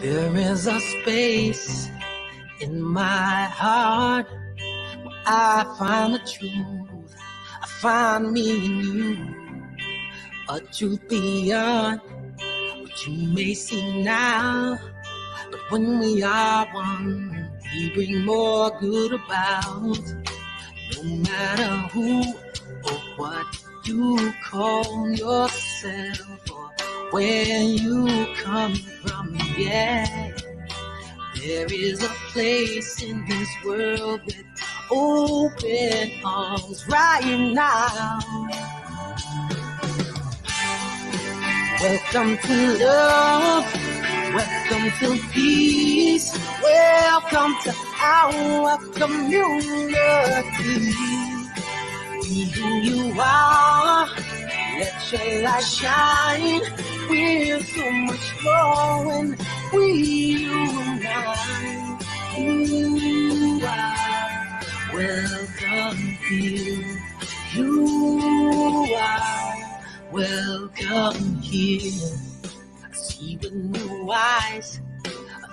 There is a space in my heart where I find the truth. I find me in you, a truth beyond what you may see now. But when we are one, we bring more good about. No matter who or what you call yourself or where you come from, yeah. There is a place in this world with open arms right now. Welcome to love, welcome to peace, welcome to our community. Be who you are, let your light shine. We're so much more when we unite. You are welcome here. You are welcome here. I see with new eyes,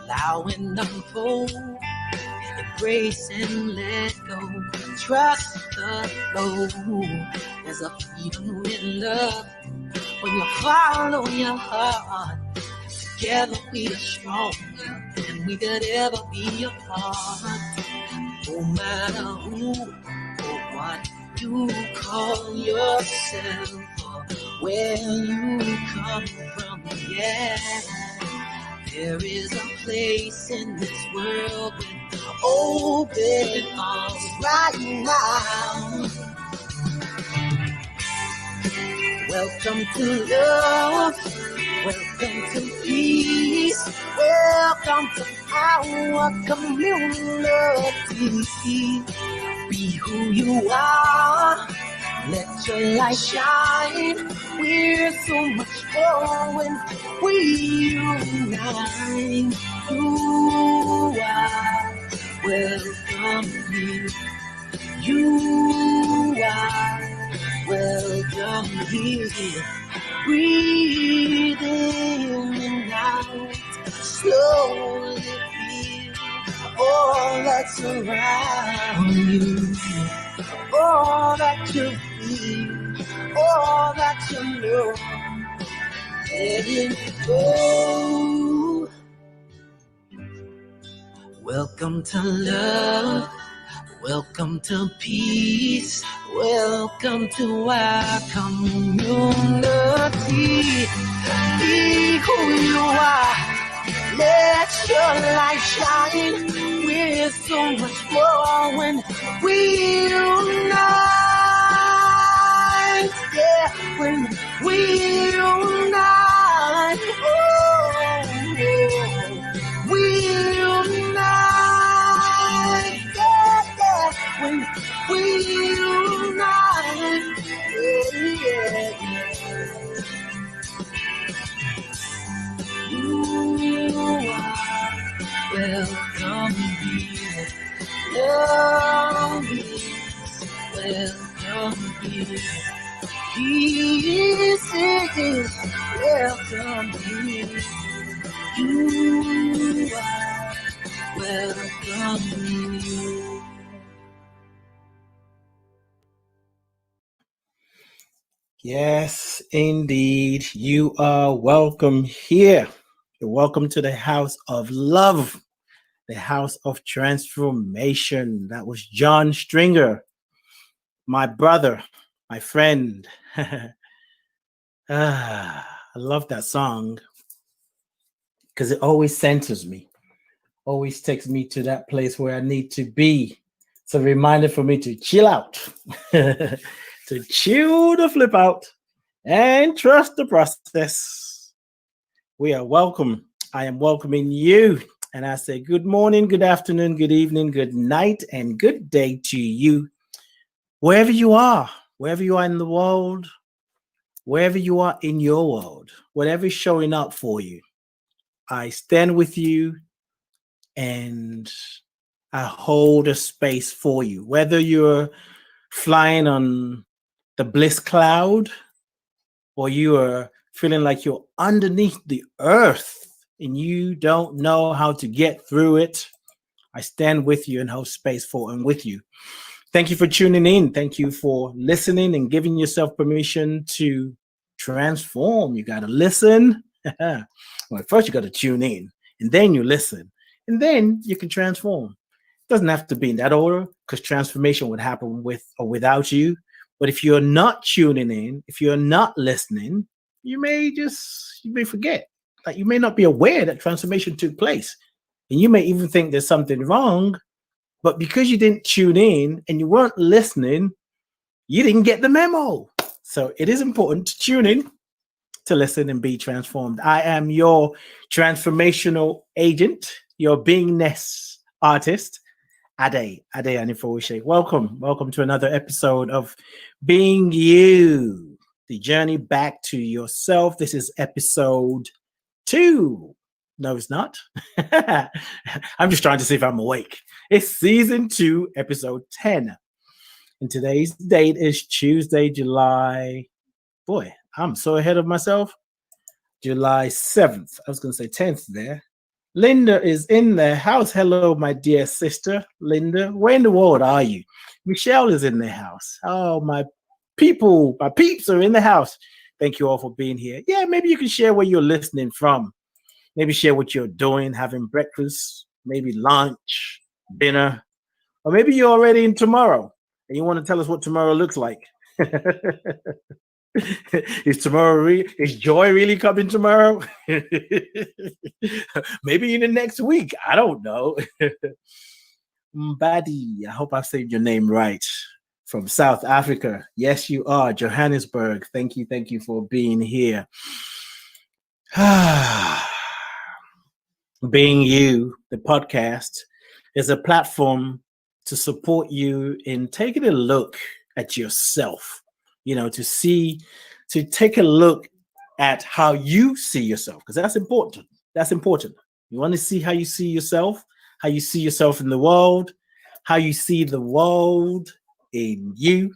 allow and unfold. Embrace and let go. Trust the flow. There's a freedom in love when you follow your heart. Together we are stronger than we could ever be apart. No matter who or what you call yourself or where you come from, yeah. There is a place in this world with open arms right now. Welcome to love, welcome to peace, welcome to our community. Be who you are, let your light shine. We're so much more when we unite. You are welcome here. You are welcome here. Breathe in and out. Slowly feel all that's around you. All that you feel, all that you know, let it go. Welcome to love, welcome to peace, welcome to our community. Be who you are, let your light shine. We're so much more when we unite. Yeah, when we unite. Oh, we unite. Yeah, yeah, when we unite. Yeah, yeah. You are welcome here. Love is welcome here. Peace is welcome here. You are welcome here. Yes, indeed. You are welcome here. You're welcome to the house of love, the house of transformation. That was John Stringer, my brother, my friend. I love that song because it always centers me, always takes me to that place where I need to be. It's a reminder for me to chill out, to chill the flip out, and trust the process. We are welcome. I am welcoming you. And I say good morning, good afternoon, good evening, good night, and good day to you. Wherever you are in the world, wherever you are in your world, whatever is showing up for you, I stand with you and I hold a space for you. Whether you're flying on the bliss cloud or you are feeling like you're underneath the earth and you don't know how to get through it, I stand with you and hold space for and with you. Thank you for tuning in. Thank you for listening and giving yourself permission to transform. You got to listen. Well, first you got to tune in, and then you listen, and then you can transform. It doesn't have to be in that order, because transformation would happen with or without you. But if you're not tuning in, if you're not listening, you may forget. Like, you may not be aware that transformation took place, and you may even think there's something wrong. But because you didn't tune in and you weren't listening, you didn't get the memo. So it is important to tune in, to listen, and be transformed. I am your transformational agent, your beingness artist, Ade Anifowoshe. Welcome to another episode of Being You, the journey back to yourself. This is episode 2. No, it's not. I'm just trying to see if I'm awake. It's season 2, episode 10. And today's date is Tuesday, July. Boy, I'm so ahead of myself. July 7th. I was going to say 10th there. Linda is in the house. Hello, my dear sister, Linda. Where in the world are you? Michelle is in the house. Oh, my peeps are in the house. Thank you all for being here. Yeah, maybe you can share where you're listening from. Maybe share what you're doing, having breakfast, maybe lunch, dinner, or maybe you're already in tomorrow and you want to tell us what tomorrow looks like. Is joy really coming tomorrow? Maybe in the next week. I don't know. Mbadi, I hope I saved your name right. From South Africa. Yes, you are. Johannesburg. Thank you for being here. Being You, the podcast, is a platform to support you in taking a look at yourself, to take a look at how you see yourself, because that's important. That's important. You want to see how you see yourself in the world, how you see the world in you.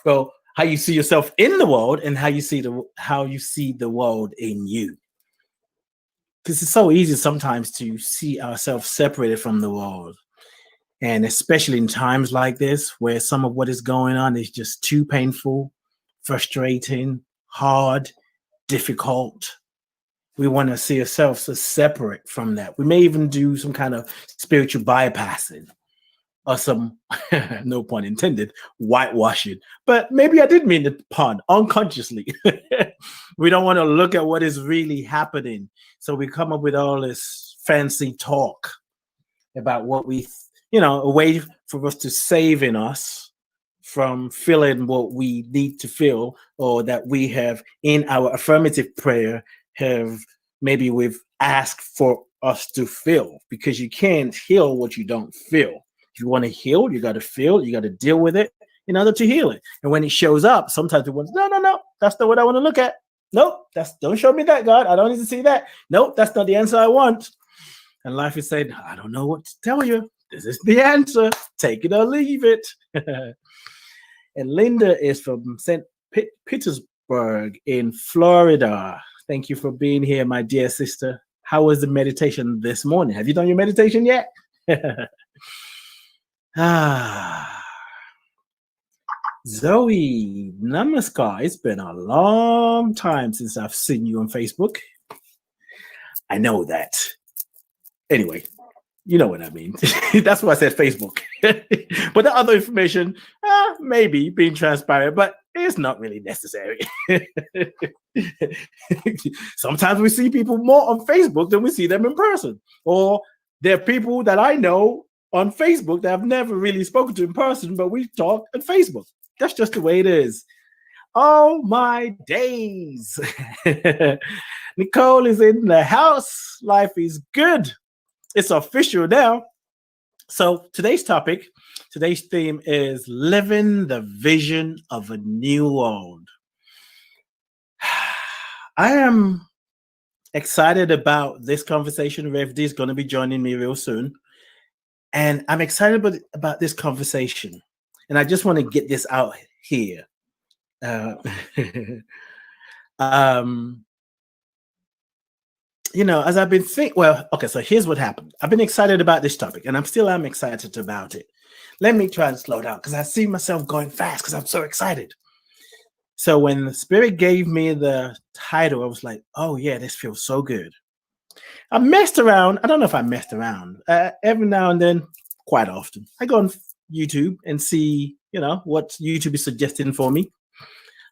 Well, how you see yourself in the world and how you see the world in you. Because it's so easy sometimes to see ourselves separated from the world. And especially in times like this, where some of what is going on is just too painful, frustrating, hard, difficult. We want to see ourselves as separate from that. We may even do some kind of spiritual bypassing or some, no pun intended, whitewashing. But maybe I did mean the pun unconsciously. We don't want to look at what is really happening. So we come up with all this fancy talk about what a way for us to save in us from feeling what we need to feel, or that we have in our affirmative prayer we've asked for us to feel, because you can't heal what you don't feel. If you want to heal, you got to feel, you got to deal with it in order to heal it. And when it shows up, sometimes people say, no, that's not what I want to look at. Nope, don't show me that, God. I don't need to see that. Nope, that's not the answer I want. And life is saying, I don't know what to tell you. This is the answer. Take it or leave it. And Linda is from St. Petersburg in Florida. Thank you for being here, my dear sister. How was the meditation this morning? Have you done your meditation yet? Zoe, namaskar. It's been a long time since I've seen you on Facebook. I know that. Anyway, you know what I mean. That's why I said Facebook. But the other information, maybe being transparent, but it's not really necessary. Sometimes we see people more on Facebook than we see them in person. Or there are people that I know on Facebook that I've never really spoken to in person, but we talk on Facebook. That's just the way it is. Oh my days. Nicole is in the house. Life is good. It's official now. So today's theme is living the vision of a new world. I am excited about this conversation. Rev D is going to be joining me real soon. And I'm excited about this conversation. And I just want to get this out here. as I've been okay, so here's what happened. I've been excited about this topic, and I'm excited about it. Let me try and slow down because I see myself going fast because I'm so excited. So when the Spirit gave me the title, I was like, oh yeah, this feels so good. I messed around. I don't know if I messed around. Every now and then, quite often, I go on YouTube and see, what YouTube is suggesting for me.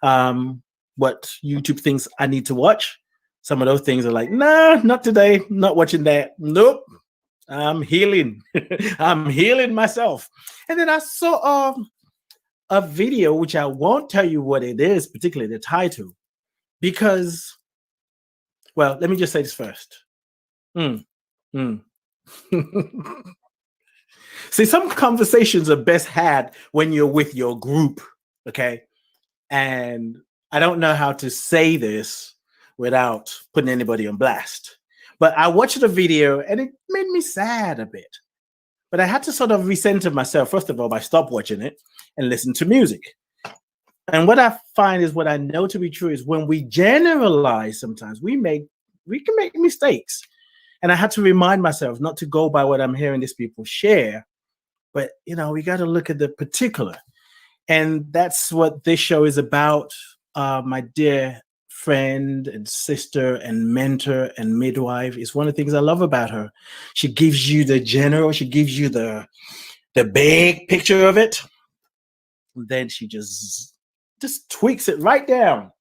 What YouTube thinks I need to watch. Some of those things are like, nah, not today. Not watching that. Nope. I'm healing. I'm healing myself. And then I saw a video, which I won't tell you what it is, particularly the title, because, well, let me just say this first. See, some conversations are best had when you're with your group, okay? And I don't know how to say this without putting anybody on blast. But I watched the video and it made me sad a bit. But I had to sort of recenter myself, first of all, by stop watching it and listen to music. And what I find is what I know to be true is when we generalize, sometimes we can make mistakes. And I had to remind myself not to go by what I'm hearing these people share, but, we got to look at the particular. And that's what this show is about. My dear friend and sister and mentor and midwife is one of the things I love about her. She gives you the general, she gives you the big picture of it. And then she just tweaks it right down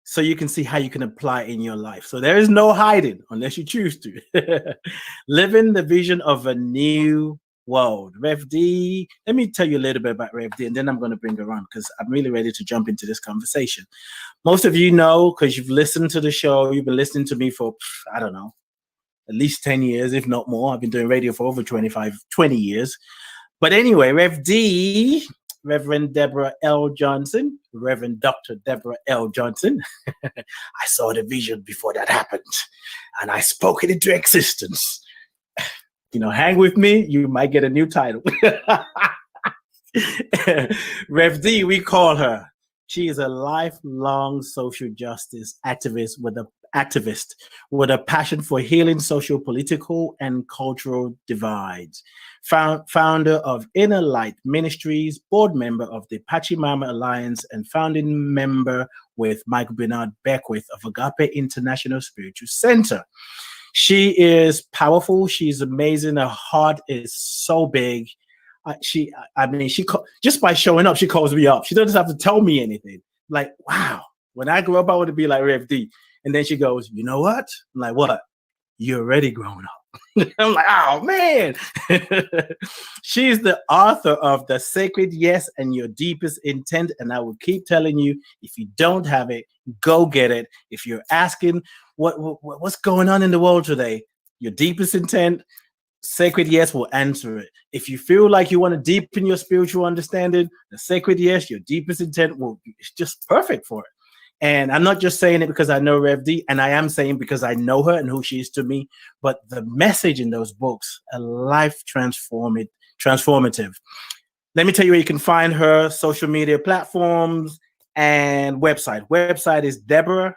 so you can see how you can apply it in your life. So there is no hiding unless you choose to. Living the vision of a new world. Rev D, let me tell you a little bit about Rev D, and then I'm going to bring her on because I'm really ready to jump into this conversation. Most of you know, because you've listened to the show, you've been listening to me for, I don't know, at least 10 years, if not more. I've been doing radio for over 20 years. But anyway, Rev D, Reverend Deborah L Johnson, Reverend Dr. Deborah L Johnson. I saw the vision before that happened, and I spoke it into existence. Hang with me, you might get a new title. Rev D, we call her. She is a lifelong social justice activist with a passion for healing social, political, and cultural divides. Founder of Inner Light Ministries, board member of the Pachimama Alliance, and founding member with Michael Bernard Beckwith of Agape International Spiritual Center. She is powerful. She's amazing. Her heart is so big. She just by showing up, she calls me up. She doesn't have to tell me anything. Like, wow, when I grow up, I want to be like Rev D. And then she goes, you know what? I'm like, what? You're already grown up. I'm like, oh, man. She's the author of The Sacred Yes and Your Deepest Intent. And I will keep telling you, if you don't have it, go get it. If you're asking what's going on in the world today, your deepest intent, Sacred Yes will answer it. If you feel like you want to deepen your spiritual understanding, the Sacred Yes, your deepest intent it's just perfect for it. And I'm not just saying it because I know Rev D, and I am saying because I know her and who she is to me, but the message in those books are life transformative. Let me tell you where you can find her social media platforms and website. Website is Deborah,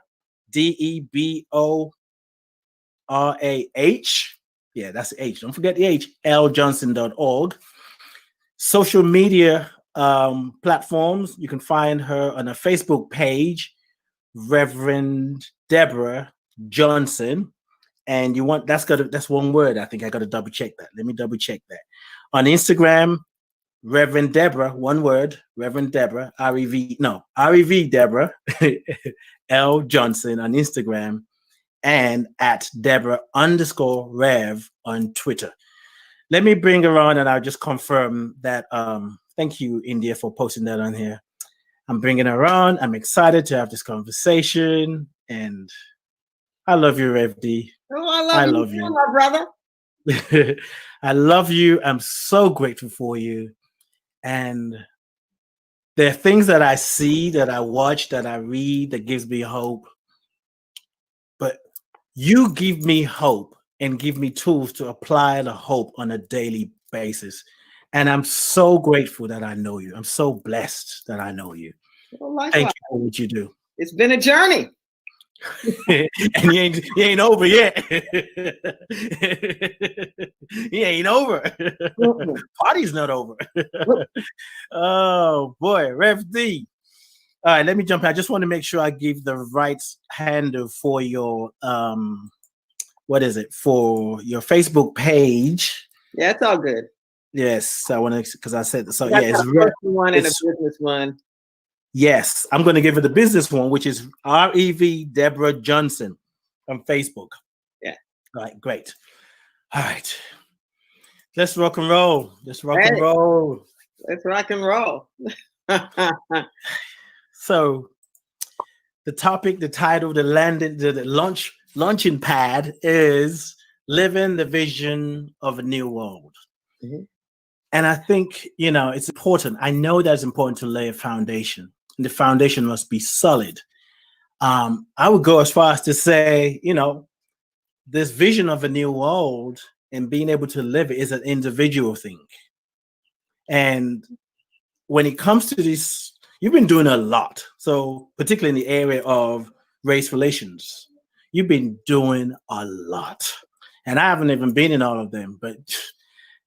DEBORAH. Yeah, that's the H. Don't forget the H, ljohnson.org. Social media platforms, you can find her on a Facebook page, Reverend Deborah Johnson. And that's one word. I think I got to double check that. Let me double check that. On Instagram, Reverend Deborah, one word, Reverend Deborah, REV Deborah L Johnson on Instagram, and at Deborah_Rev on Twitter. Let me bring her on and I'll just confirm that. Thank you, India, for posting that on here. I'm bringing her on. I'm excited to have this conversation. And I love you, Rev D. Oh, I love you, my brother. I love you. I'm so grateful for you. And there are things that I see, that I watch, that I read, that gives me hope. But you give me hope and give me tools to apply the hope on a daily basis. And I'm so grateful that I know you. I'm so blessed that I know you. Well, thank you for what you do. It's been a journey. And he ain't over yet. He ain't over. Party's not over. Oh boy, Rev D. All right, let me jump in. I just want to make sure I give the right handle for your what is it, for your Facebook page. Yeah, it's all good. Yes, I want to, because I said so. That's Yeah, it's one and a business one. Yes, I'm going to give it the business one, which is REV Deborah Johnson on Facebook. Yeah. All right, great. All right. Let's rock and roll. Let's rock and roll. Let's rock and roll. So the topic, the title, the launching pad is Living the Vision of a New World. Mm-hmm. And I think, it's important. I know that it's important to lay a foundation. And the foundation must be solid. I would go as far as to say, this vision of a new world and being able to live it is an individual thing. And when it comes to this, you've been doing a lot. So particularly in the area of race relations, you've been doing a lot. And I haven't even been in all of them, but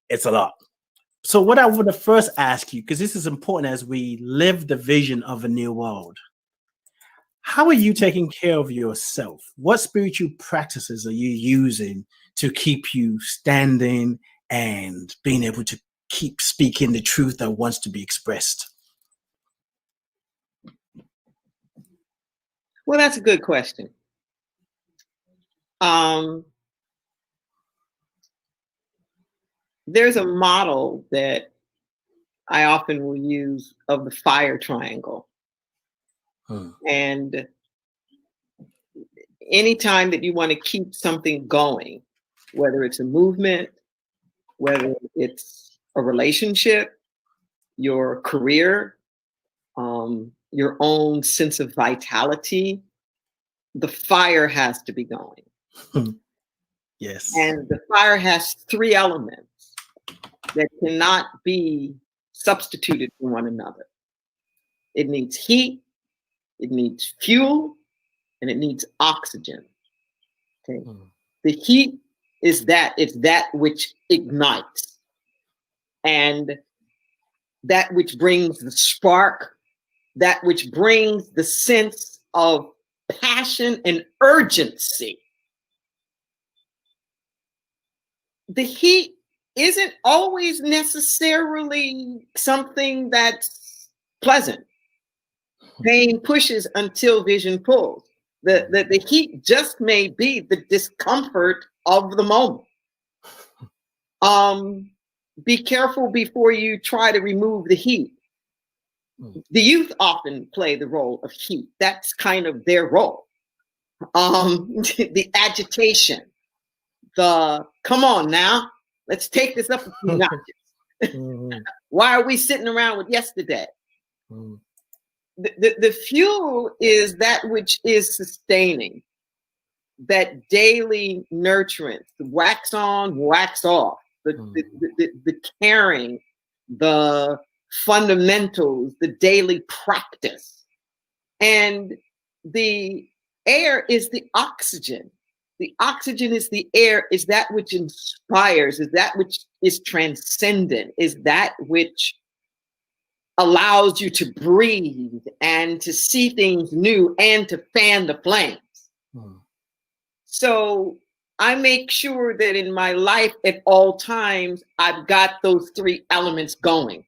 it's a lot. So what I want to first ask you, because this is important as we live the vision of a new world, how are you taking care of yourself? What spiritual practices are you using to keep you standing and being able to keep speaking the truth that wants to be expressed? Well, that's a good question. There's a model that I often will use of the fire triangle. And anytime that you want to keep something going, whether it's a movement, whether it's a relationship, your career, your own sense of vitality, the fire has to be going. Yes. And the fire has three elements that cannot be substituted for one another. It needs heat, it needs fuel, and it needs oxygen. Okay. The heat is that which ignites, and that which brings the spark, that which brings the sense of passion and urgency. The heat isn't always necessarily something that's pleasant. Pain pushes until vision pulls. The heat just may be the discomfort of the moment. Be careful before you try to remove the heat. The youth often play the role of heat. That's kind of their role. The agitation, the come on now, let's take this up a few notches. Why are we sitting around with yesterday? The fuel is that which is sustaining, that daily nurturance, the wax on, wax off, the caring, the fundamentals, the daily practice. And the air is the oxygen. The oxygen is the air, is that which inspires, is that which is transcendent, is that which allows you to breathe and to see things new and to fan the flames. So I make sure that in my life at all times, I've got those three elements going.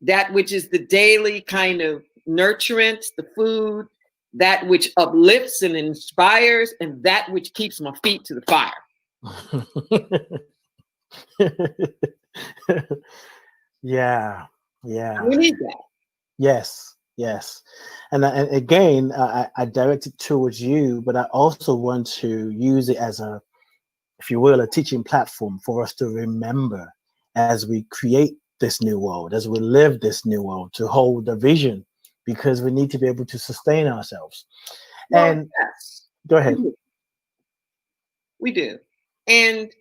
That which is the daily kind of nurturance, the food, that which uplifts and inspires, and that which keeps my feet to the fire. Yeah. We need that. Yes. And again, I direct it towards you, but I also want to use it as a, if you will, a teaching platform for us to remember as we create this new world, as we live this new world, to hold the vision, because we need to be able to sustain ourselves. Well, and yes, go ahead. We do. And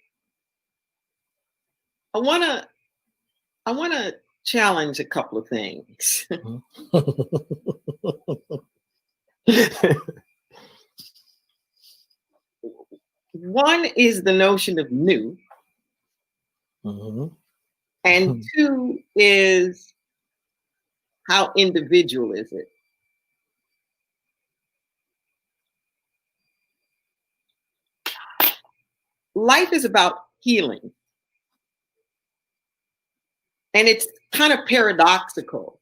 I want to challenge a couple of things. One is the notion of new, and two is how individual is it? Life is about healing. And it's kind of paradoxical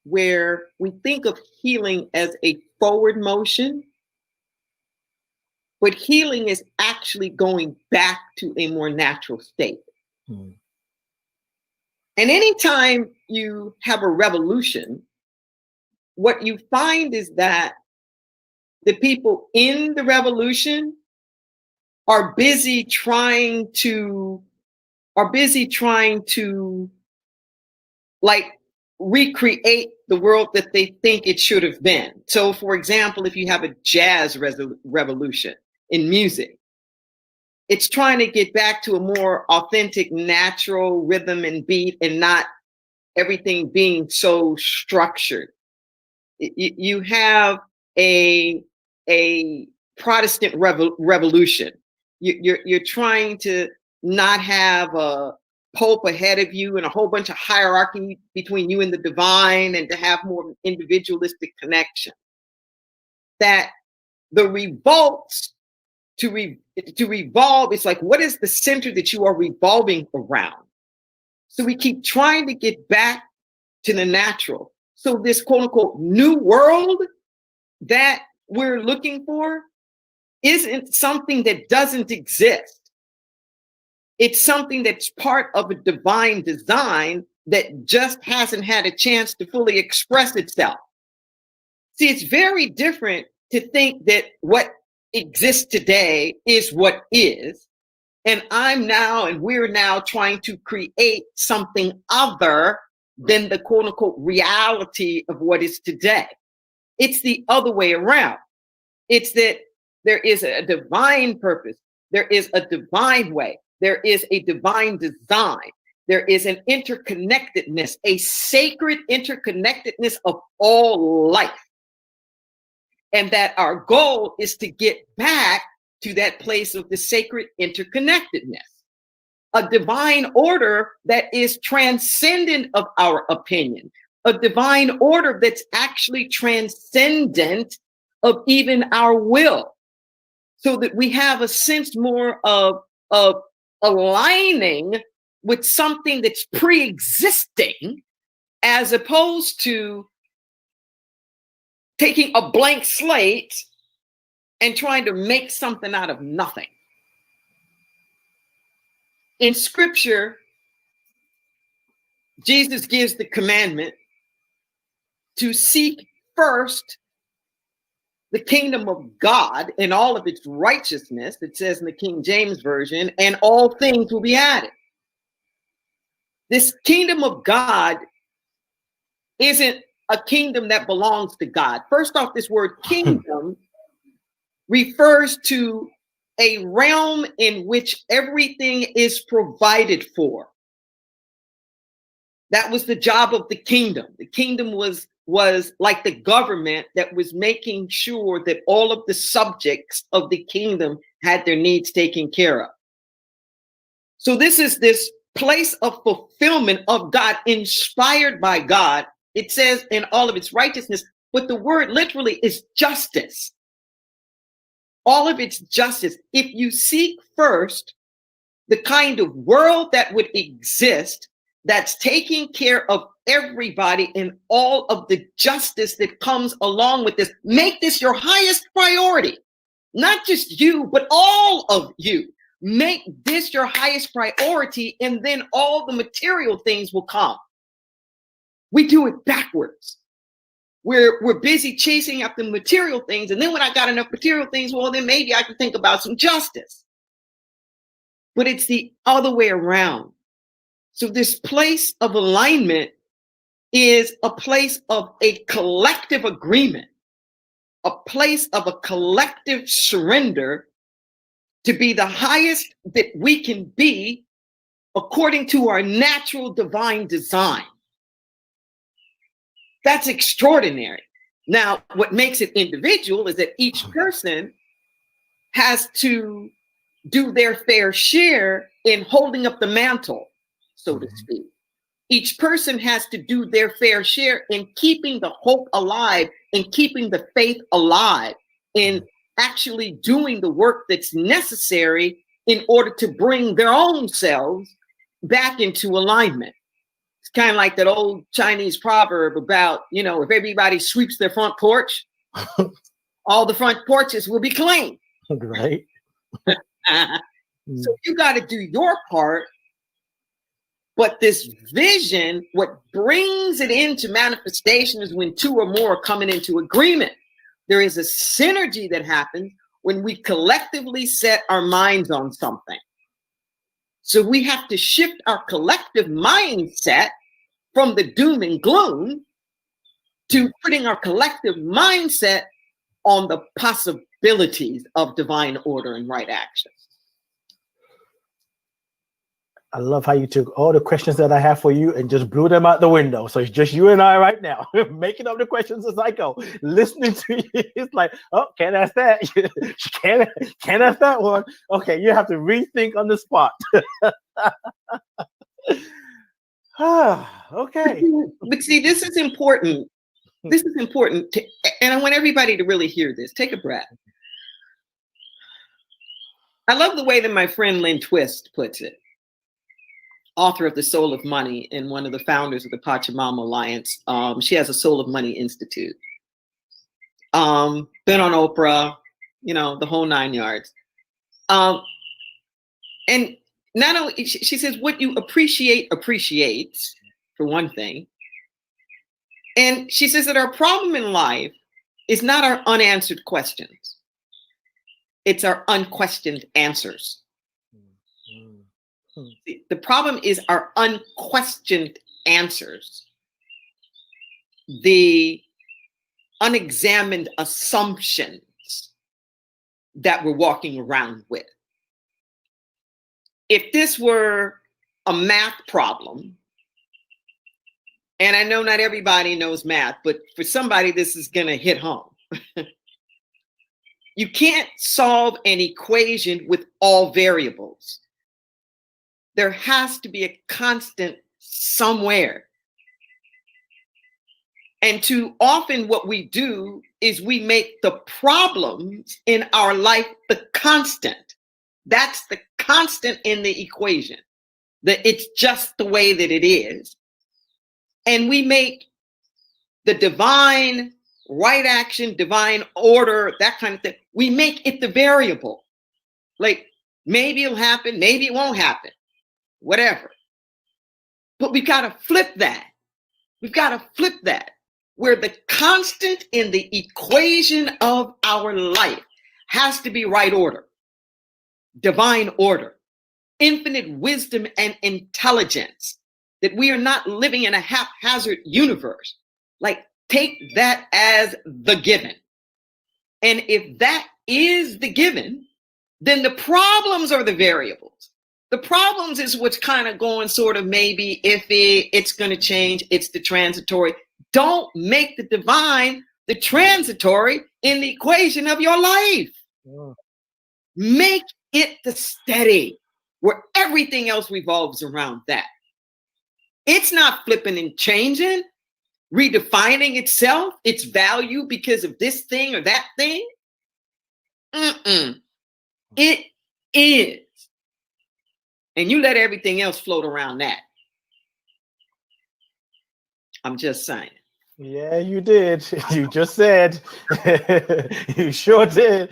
where we think of healing as a forward motion, but healing is actually going back to a more natural state. And anytime you have a revolution, what you find is that the people in the revolution are busy trying to like recreate the world that they think it should have been. So for example, if you have a jazz revolution in music, it's trying to get back to a more authentic, natural rhythm and beat and not everything being so structured. You have a Protestant revolution. You're trying to not have a pope ahead of you and a whole bunch of hierarchy between you and the divine, and to have more individualistic connection. That the revolts to revolve, it's like, what is the center that you are revolving around? So we keep trying to get back to the natural. So this quote unquote new world that we're looking for isn't something that doesn't exist. It's something that's part of a divine design that just hasn't had a chance to fully express itself. See, it's very different to think that what exists today is what is, and we're now trying to create something other than the quote unquote reality of what is today. It's the other way around. It's that there is a divine purpose. There is a divine way. There is a divine design. There is an interconnectedness, a sacred interconnectedness of all life. And that our goal is to get back to that place of the sacred interconnectedness, a divine order that is transcendent of our opinion, a divine order that's actually transcendent of even our will, so that we have a sense more of aligning with something that's pre-existing, as opposed to taking a blank slate and trying to make something out of nothing. In scripture, Jesus gives the commandment to seek first the kingdom of God and all of its righteousness, it says in the King James Version, and all things will be added. This kingdom of God isn't a kingdom that belongs to God. First off, this word kingdom refers to a realm in which everything is provided for. That was the job of the kingdom. The kingdom was like the government that was making sure that all of the subjects of the kingdom had their needs taken care of. So this is this place of fulfillment of God, inspired by God. It says in all of its righteousness, but the word literally is justice. All of its justice. If you seek first the kind of world that would exist, that's taking care of everybody and all of the justice that comes along with this, make this your highest priority. Not just you, but all of you. Make this your highest priority, and then all the material things will come. We do it backwards. We're busy chasing after material things, and then when I got enough material things, well, then maybe I can think about some justice. But it's the other way around. So this place of alignment is a place of a collective agreement, a place of a collective surrender to be the highest that we can be according to our natural divine design. That's extraordinary. Now, what makes it individual is that each person has to do their fair share in holding up the mantle, so to speak. Each person has to do their fair share in keeping the hope alive, in keeping the faith alive, in actually doing the work that's necessary in order to bring their own selves back into alignment. It's kind of like that old Chinese proverb about, you know, if everybody sweeps their front porch, all the front porches will be clean. Right. So you got to do your part. But this vision, what brings it into manifestation is when two or more are coming into agreement. There is a synergy that happens when we collectively set our minds on something. So we have to shift our collective mindset from the doom and gloom to putting our collective mindset on the possibilities of divine order and right action. I love how you took all the questions that I have for you and just blew them out the window. So it's just you and I right now, making up the questions as I go, listening to you. It's like, oh, can't ask that. can't ask that one. Okay, you have to rethink on the spot. Okay. But see, this is important. This is important. And I want everybody to really hear this. Take a breath. I love the way that my friend Lynn Twist puts it. Author of The Soul of Money and one of the founders of the Pachamama Alliance. She has a Soul of Money Institute. Been on Oprah, you know, the whole 9 yards. And not only, she says, what you appreciate appreciates, for one thing. And she says that our problem in life is not our unanswered questions. It's our unquestioned answers. The problem is our unquestioned answers, the unexamined assumptions that we're walking around with. If this were a math problem, and I know not everybody knows math, but for somebody, this is going to hit home. You can't solve an equation with all variables. There has to be a constant somewhere. And too often what we do is we make the problems in our life the constant. That's the constant in the equation. That it's just the way that it is. And we make the divine right action, divine order, that kind of thing. We make it the variable. Like maybe it'll happen, maybe it won't happen. Whatever. But we've got to flip that. We've got to flip that, where the constant in the equation of our life has to be right order, divine order, infinite wisdom and intelligence, that we are not living in a haphazard universe. Like, take that as the given. And if that is the given, then the problems are the variables. The problems is what's kind of going sort of maybe iffy, it's going to change, it's the transitory. Don't make the divine the transitory in the equation of your life. Yeah. Make it the steady, where everything else revolves around that. It's not flipping and changing, redefining itself, its value because of this thing or that thing. It is. And you let everything else float around that. I'm just saying. Yeah, you did. You just said. You sure did.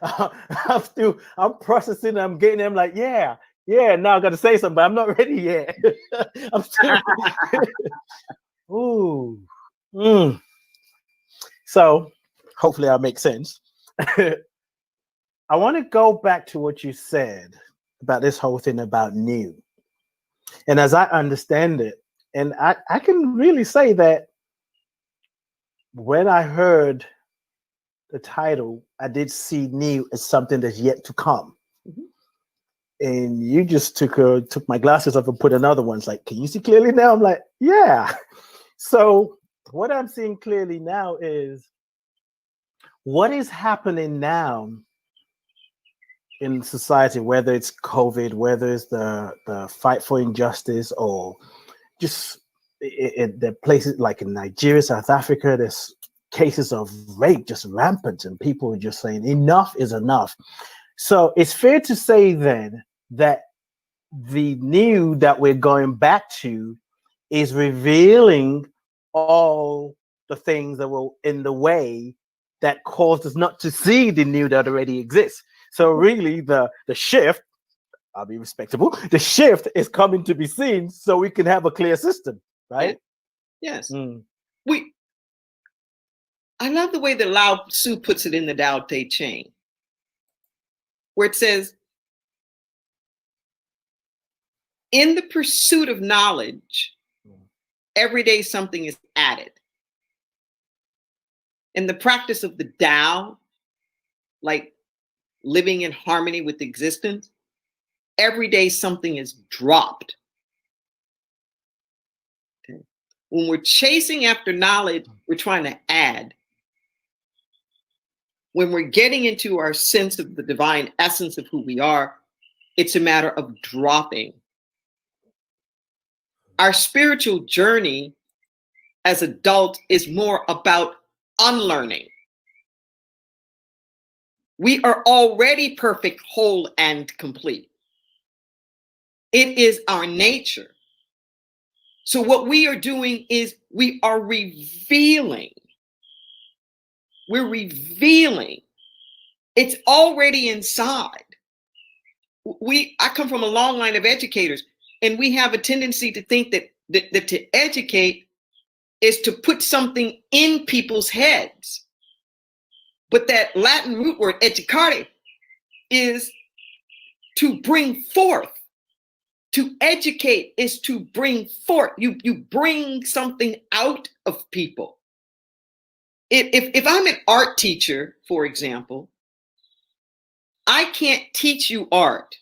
I'm processing. I'm getting them like, yeah. Now I got to say something, but I'm not ready yet. I'm still. Ooh. So hopefully I'll make sense. I want to go back to what you said about this whole thing about new. And as I understand it, and I can really say that when I heard the title, I did see new as something that's yet to come. Mm-hmm. And you just took my glasses off and put another one. It's like, can you see clearly now? I'm like, yeah. So what I'm seeing clearly now is what is happening now in society, whether it's COVID, whether it's the fight for injustice, or just the places like in Nigeria, South Africa, there's cases of rape just rampant, and people are just saying enough is enough. So it's fair to say then that the new that we're going back to is revealing all the things that were in the way that caused us not to see the new that already exists. So really the shift, I'll be respectable, the shift is coming to be seen so we can have a clear system, right? Yes. I love the way that Lao Tzu puts it in the Tao Te Ching, where it says, in the pursuit of knowledge, every day something is added. In the practice of the Tao, like living in harmony with existence, every day something is dropped. Okay. When we're chasing after knowledge, we're trying to add. When we're getting into our sense of the divine essence of who we are, it's a matter of dropping. Our spiritual journey as adults is more about unlearning. We are already perfect, whole, and complete. It is our nature. So what we are doing is we are revealing. We're revealing. It's already inside. I come from a long line of educators, and we have a tendency to think that to educate is to put something in people's heads. But that Latin root word, educare, is to bring forth. To educate is to bring forth. You bring something out of people. If I'm an art teacher, for example, I can't teach you art.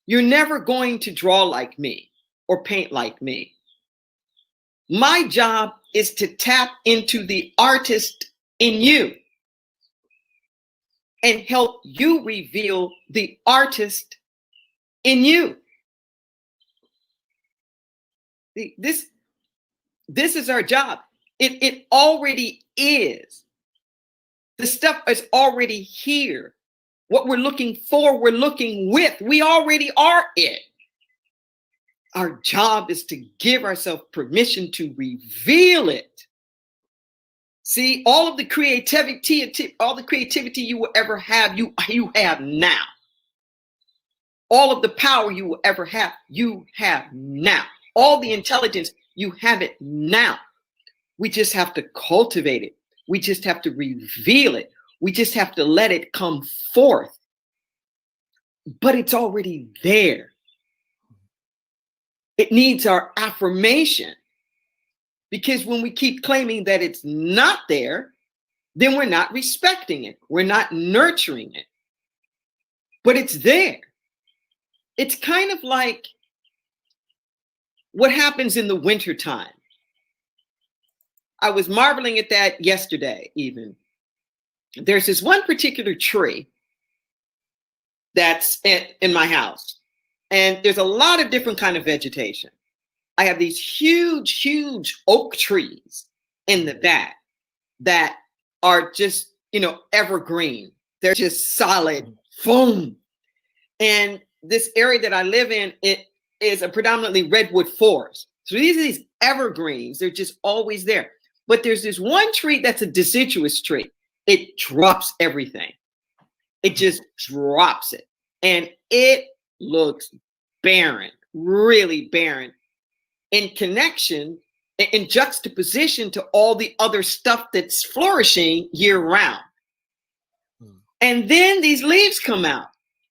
You're never going to draw like me or paint like me. My job is to tap into the artist in you and help you reveal the artist in you. This is our job. It already is. The stuff is already here. What we're looking for, we're looking with. We already are it. Our job is to give ourselves permission to reveal it. See, all of the creativity you will ever have, you have now. All of the power you will ever have, you have now. All the intelligence, you have it now. We just have to cultivate it. We just have to reveal it. We just have to let it come forth. But it's already there. It needs our affirmation. Because when we keep claiming that it's not there, then we're not respecting it. We're not nurturing it. But it's there. It's kind of like what happens in the wintertime. I was marveling at that yesterday, even. There's this one particular tree that's in my house. And there's a lot of different kind of vegetation. I have these huge, huge oak trees in the back that are just, evergreen. They're just solid, boom. And this area that I live in, it is a predominantly redwood forest. So these are these evergreens. They're just always there. But there's this one tree that's a deciduous tree. It drops everything. It just drops it. And it looks barren, really barren, in connection, in juxtaposition to all the other stuff that's flourishing year round. And then these leaves come out,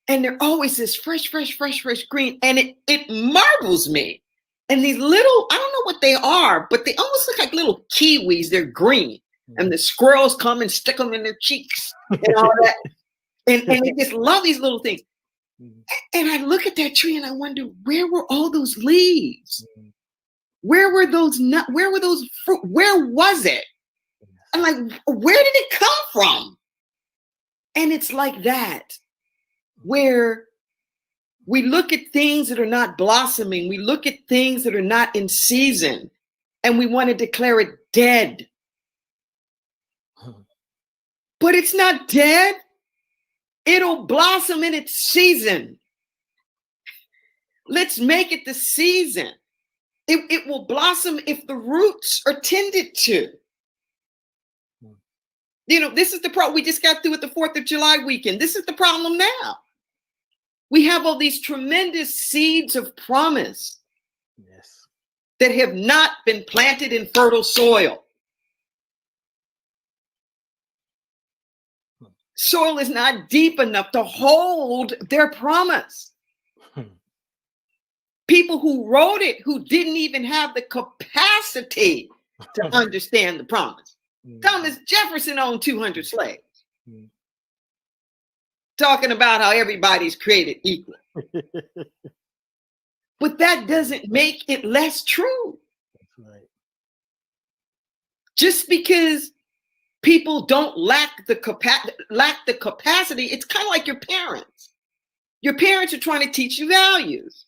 and they're always this fresh green. And it marvels me. And these little, I don't know what they are, but they almost look like little kiwis. They're green. And the squirrels come and stick them in their cheeks and all that. And they just love these little things. And I look at that tree and I wonder, where were all those leaves? Where were those where were those fruit? Where was it? I'm like, where did it come from? And it's like that, where we look at things that are not blossoming. We look at things that are not in season, and we want to declare it dead. But it's not dead. It'll blossom in its season. Let's make it the season. It will blossom if the roots are tended to. You know, this is the problem. We just got through with the 4th of July weekend. This is the problem now. We have all these tremendous seeds of promise, yes, that have not been planted in fertile soil. Soil is not deep enough to hold their promise. People who wrote it, who didn't even have the capacity to understand the promise. Thomas Jefferson owned 200 slaves. Talking about how everybody's created equal. But that doesn't make it less true. That's right. Just because people don't lack the capacity, it's kind of like your parents. Your parents are trying to teach you values.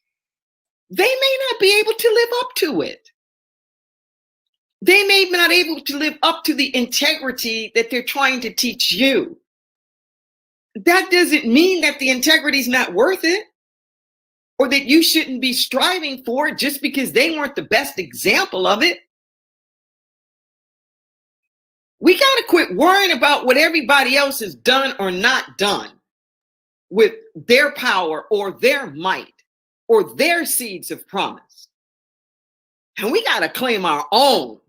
They may not be able to live up to it. They may not be able to live up to the integrity that they're trying to teach you. That doesn't mean that the integrity is not worth it, or that you shouldn't be striving for it just because they weren't the best example of it. We got to quit worrying about what everybody else has done or not done with their power or their might or their seeds of promise. And we got to claim our own.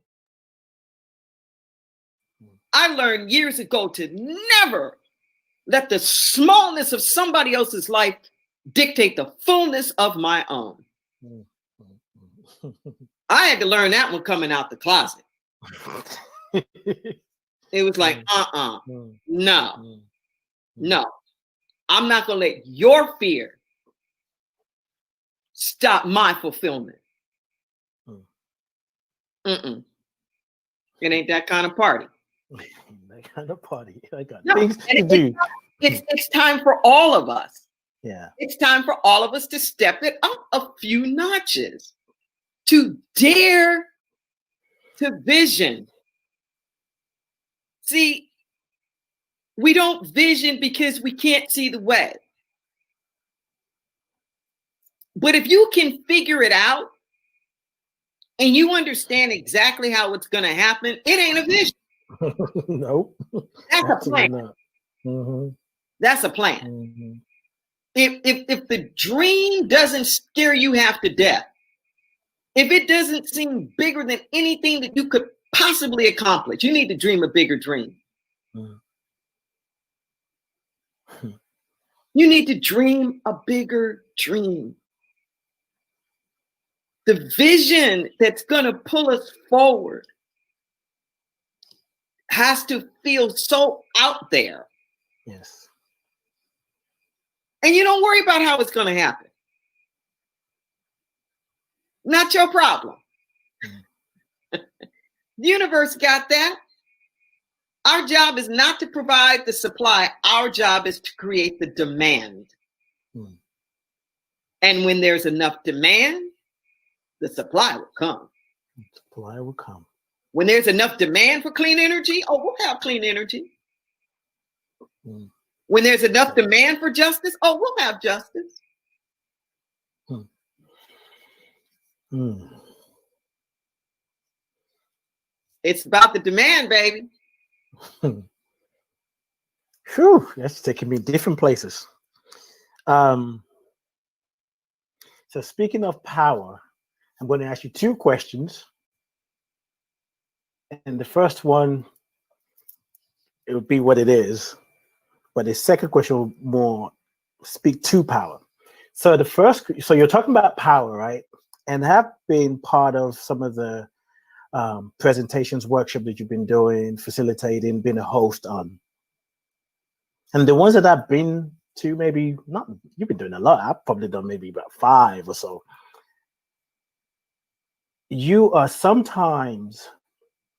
I learned years ago to never let the smallness of somebody else's life dictate the fullness of my own. I had to learn that one coming out the closet. It was like, no. I'm not going to let your fear stop my fulfillment. It ain't that kind of party. That kind of party. I got No, things to do. It's time for all of us. Yeah. It's time for all of us to step it up a few notches, to dare to vision. See, we don't vision because we can't see the way. But if you can figure it out and you understand exactly how it's going to happen, it ain't a vision. Nope. That's a plan. That's a plan. If the dream doesn't scare you half to death, if it doesn't seem bigger than anything that you could possibly accomplish, you need to dream a bigger dream. You need to dream a bigger dream. The vision that's going to pull us forward has to feel so out there. Yes. And you don't worry about how it's going to happen. Not your problem. The universe got that. Our job is not to provide the supply. Our job is to create the demand. And when there's enough demand, the supply will come. Supply will come. When there's enough demand for clean energy, we'll have clean energy. When there's enough demand for justice, we'll have justice. It's about the demand, baby. Whew, that's taking me different places. So speaking of power, I'm going to ask you two questions. And the first one, it would be what it is. But the second question will more speak to power. So so you're talking about power, right? And have been part of some of the presentations, workshop that you've been doing, facilitating, been a host on. And the ones that I've been to, maybe not, you've been doing a lot. I've probably done maybe about 5 or so. you are sometimes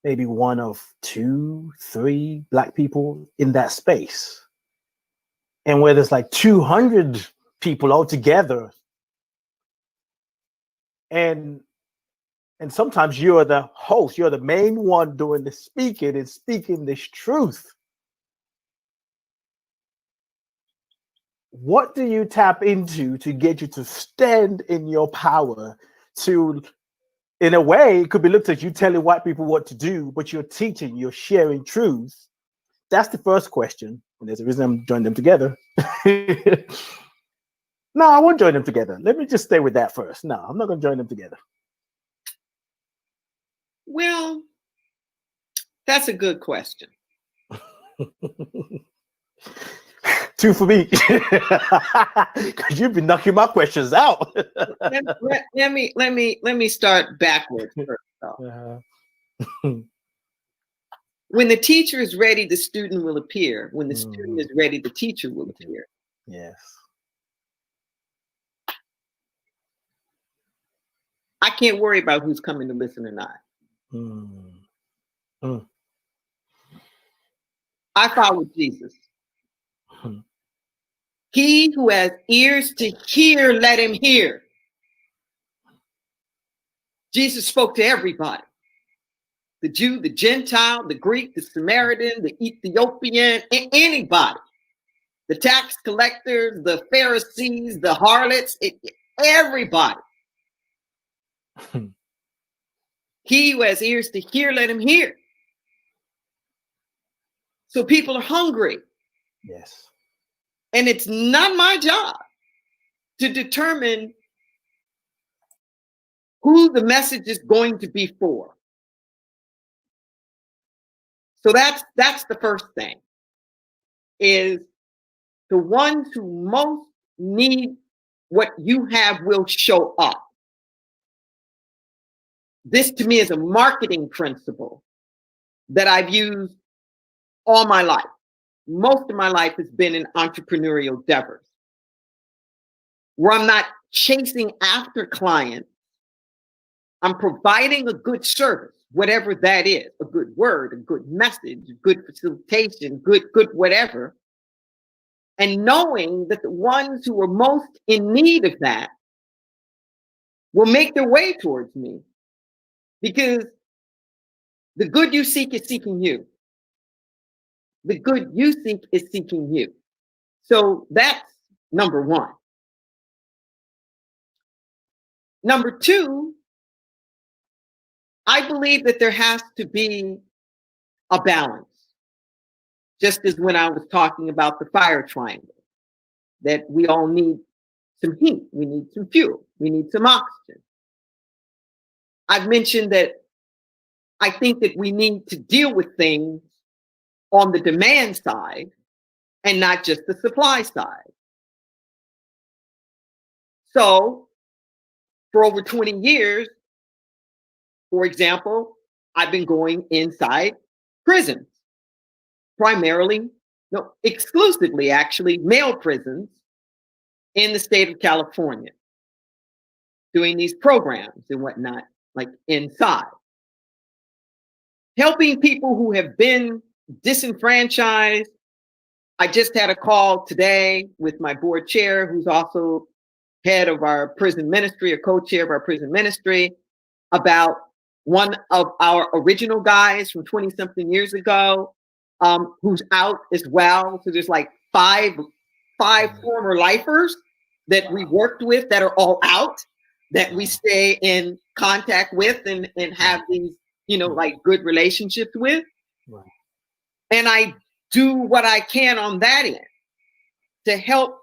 maybe one of 2, 3 Black people in that space. And where there's like 200 people all together. And sometimes you're the host, you're the main one doing the speaking and speaking this truth. What do you tap into to get you to stand in your power to, in a way, it could be looked at you telling white people what to do, but you're teaching, you're sharing truth. That's the first question. And there's a reason I'm joining them together. No, I won't join them together. Let me just stay with that first. No, I'm not going to join them together. Well, that's a good question. 2 for me, because you've been knocking my questions out. let me start backwards first. When the teacher is ready, the student will appear. When the student is ready, the teacher will appear. Yes. I can't worry about who's coming to listen or not. I follow Jesus. He who has ears to hear, let him hear. Jesus spoke to everybody. The Jew, the Gentile, the Greek, the Samaritan, the Ethiopian, anybody. The tax collectors, the Pharisees, the harlots, everybody. He who has ears to hear, let him hear. So people are hungry. Yes. And it's not my job to determine who the message is going to be for. So that's the first thing, is the ones who most need what you have will show up. This to me is a marketing principle that I've used all my life. Most of my life has been in entrepreneurial endeavors, where I'm not chasing after clients. I'm providing a good service, whatever that is, a good word, a good message, a good facilitation, good whatever. And knowing that the ones who are most in need of that will make their way towards me, because the good you seek is seeking you. The good you seek is seeking you. So that's number one. Number two, I believe that there has to be a balance. Just as when I was talking about the fire triangle, that we all need some heat, we need some fuel, we need some oxygen. I've mentioned that I think that we need to deal with things on the demand side and not just the supply side. So for over 20 years, for example, I've been going inside prisons, primarily, no, exclusively actually, male prisons in the state of California, doing these programs and whatnot, like inside. Helping people who have been disenfranchised. I just had a call today with my board chair, who's also head of our prison ministry, or co-chair of our prison ministry, about one of our original guys from 20-something years ago, who's out as well. So there's like five former lifers that we worked with that are all out, that we stay in contact with and have these, like good relationships with. Right. And I do what I can on that end to help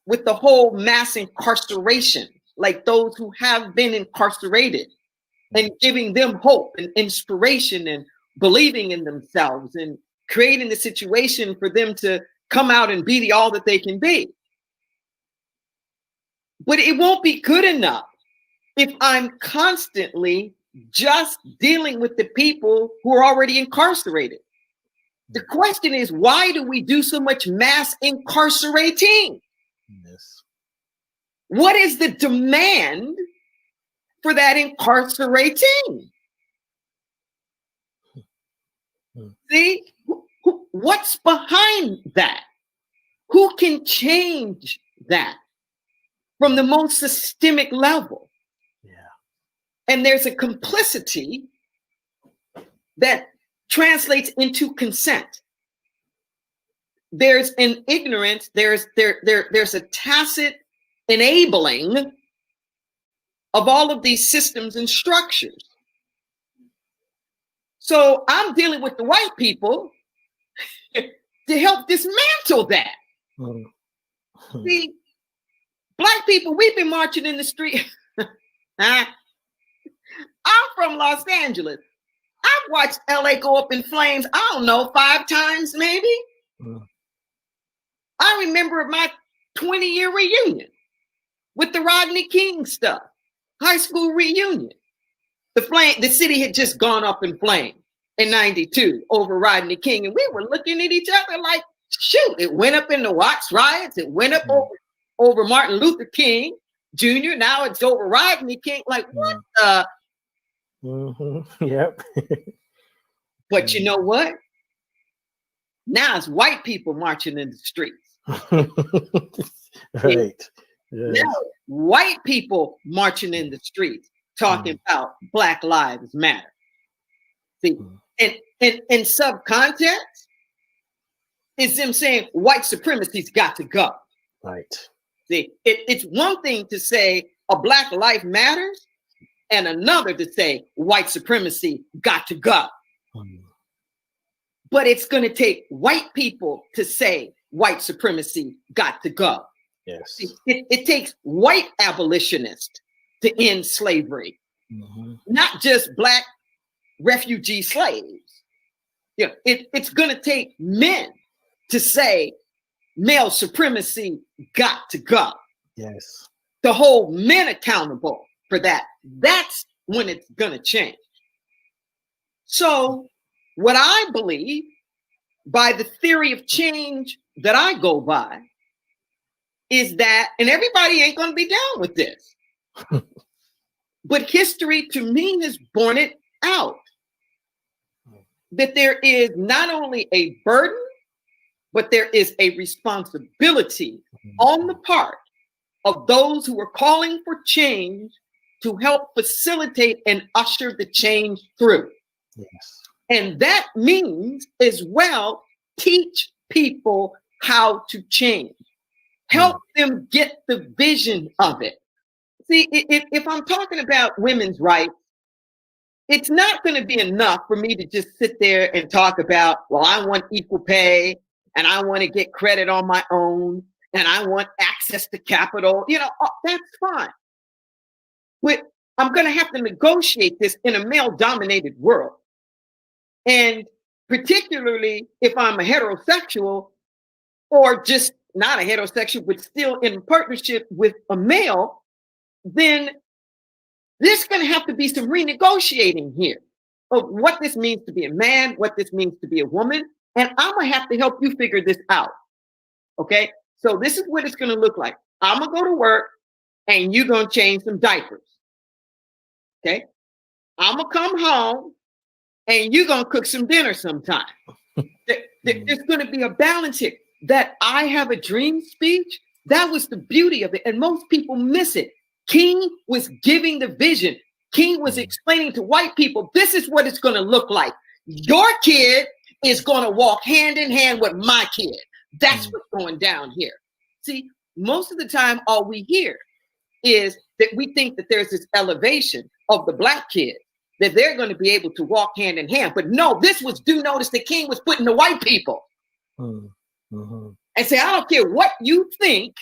with the whole mass incarceration, like those who have been incarcerated, and giving them hope and inspiration and believing in themselves and creating the situation for them to come out and be the all that they can be. But it won't be good enough if I'm constantly just dealing with the people who are already incarcerated. The question is, why do we do so much mass incarcerating? Yes. What is the demand for that incarcerating. See, what's behind that? Who can change that from the most systemic level? Yeah. And there's a complicity that translates into consent. There's an ignorance, there's a tacit enabling of all of these systems and structures. So I'm dealing with the white people to help dismantle that. See, Black people, we've been marching in the street. I'm from Los Angeles. I've watched LA go up in flames, I don't know, 5 times maybe. I remember my 20-year reunion with the Rodney King stuff, high school reunion. The city had just gone up in flames in 92 over Rodney King. And we were looking at each other like, shoot, it went up in the Watts riots. It went up over Martin Luther King Jr. Now it's over Rodney King. Like, what the? Yep. But you know what? Now it's white people marching in the streets. Right. Yes. Now white people marching in the streets talking about Black Lives Matter. See, and in subcontext is them saying white supremacy's got to go. Right. See, it's one thing to say a Black life matters and another to say white supremacy got to go. But it's going to take white people to say white supremacy got to go. Yes. It takes white abolitionists to end slavery, not just Black refugee slaves. You know, it's going to take men to say male supremacy got to go. Yes. To hold men accountable for that. That's when it's going to change. So what I believe by the theory of change that I go by is that, and everybody ain't going to be down with this, but history to me has borne it out that there is not only a burden, but there is a responsibility on the part of those who are calling for change to help facilitate and usher the change through. Yes. And that means as well, teach people how to change. Help them get the vision of it. See, if I'm talking about women's rights, it's not going to be enough for me to just sit there and talk about, well, I want equal pay and I want to get credit on my own and I want access to capital. You know, that's fine. But I'm going to have to negotiate this in a male-dominated world. And particularly if I'm a heterosexual or just not a heterosexual, but still in partnership with a male, then there's going to have to be some renegotiating here of what this means to be a man, what this means to be a woman. And I'm going to have to help you figure this out. Okay. So this is what it's going to look like. I'm going to go to work and you're going to change some diapers. Okay. I'm going to come home and you're going to cook some dinner sometime. There's going to be a balance here. That I have a dream speech, that was the beauty of it. And most people miss it. King was giving the vision. King was explaining to white people, this is what it's going to look like. Your kid is going to walk hand in hand with my kid. That's what's going down here. See, most of the time, all we hear is that we think that there's this elevation of the Black kid, that they're going to be able to walk hand in hand. But no, this was due notice that King was putting the white people. And say, I don't care what you think,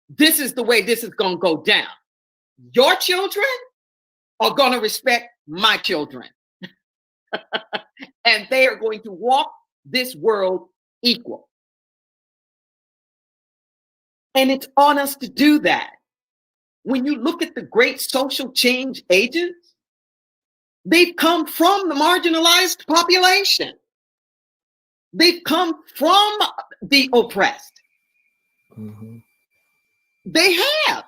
this is the way this is going to go down. Your children are going to respect my children. And they are going to walk this world equal. And it's on us to do that. When you look at the great social change agents, they've come from the marginalized population. They've come from the oppressed. They have.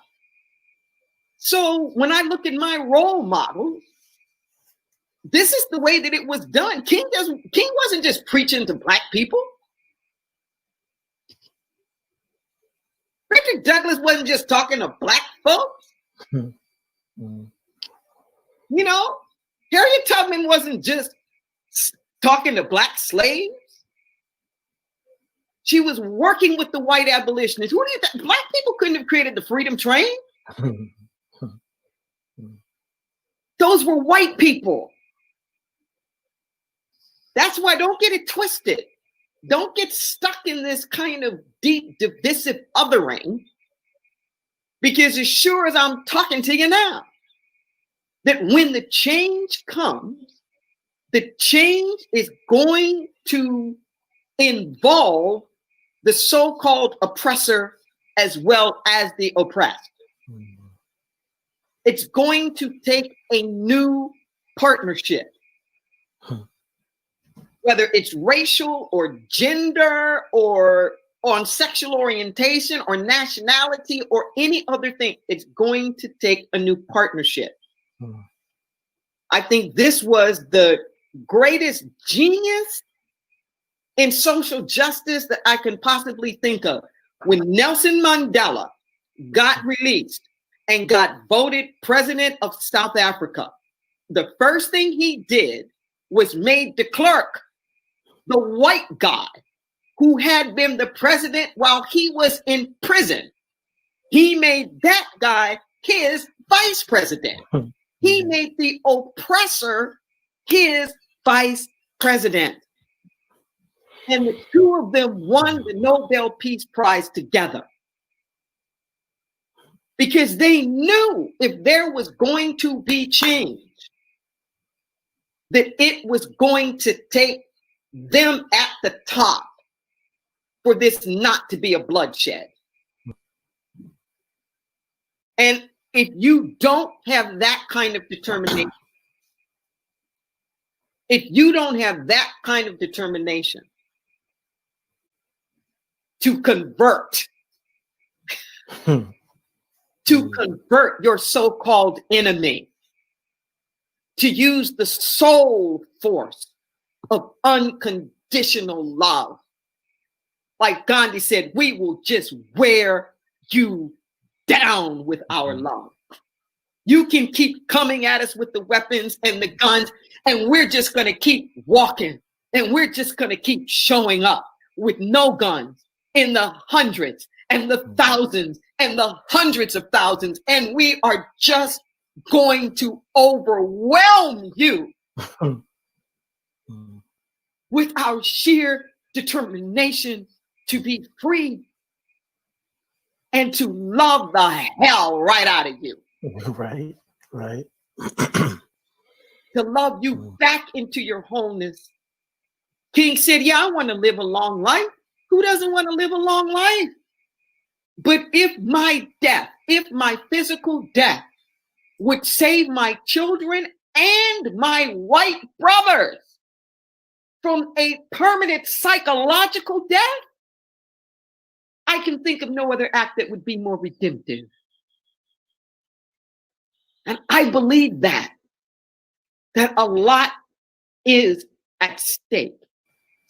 So when I look at my role model, this is the way that it was done. King wasn't just preaching to Black people. Richard Douglass wasn't just talking to Black folks. You know, Harriet Tubman wasn't just talking to Black slaves. She was working with the white abolitionists. Who do you think? Black people couldn't have created the Freedom Train. Those were white people. That's why don't get it twisted. Don't get stuck in this kind of deep, divisive othering, because as sure as I'm talking to you now, that when the change comes, the change is going to involve the so-called oppressor as well as the oppressed. It's going to take a new partnership. Whether it's racial or gender or on sexual orientation or nationality or any other thing, it's going to take a new partnership. I think this was the greatest genius in social justice that I can possibly think of. When Nelson Mandela got released and got voted president of South Africa, the first thing he did was made de Klerk, the white guy who had been the president while he was in prison. He made that guy his vice president. He made the oppressor his vice president. And the two of them won the Nobel Peace Prize together. Because they knew if there was going to be change, that it was going to take them at the top for this not to be a bloodshed. And if you don't have that kind of determination, to convert, your so-called enemy, to use the soul force of unconditional love. Like Gandhi said, we will just wear you down with our love. You can keep coming at us with the weapons and the guns, and we're just going to keep walking, and we're just going to keep showing up with no guns in the hundreds and the thousands and the hundreds of thousands, and we are just going to overwhelm you with our sheer determination to be free and to love the hell right out of you. Right. To love you back into your wholeness. King said, yeah, I want to live a long life. Who doesn't want to live a long life? But if my death, if my physical death would save my children and my white brothers from a permanent psychological death, I can think of no other act that would be more redemptive. And I believe that a lot is at stake.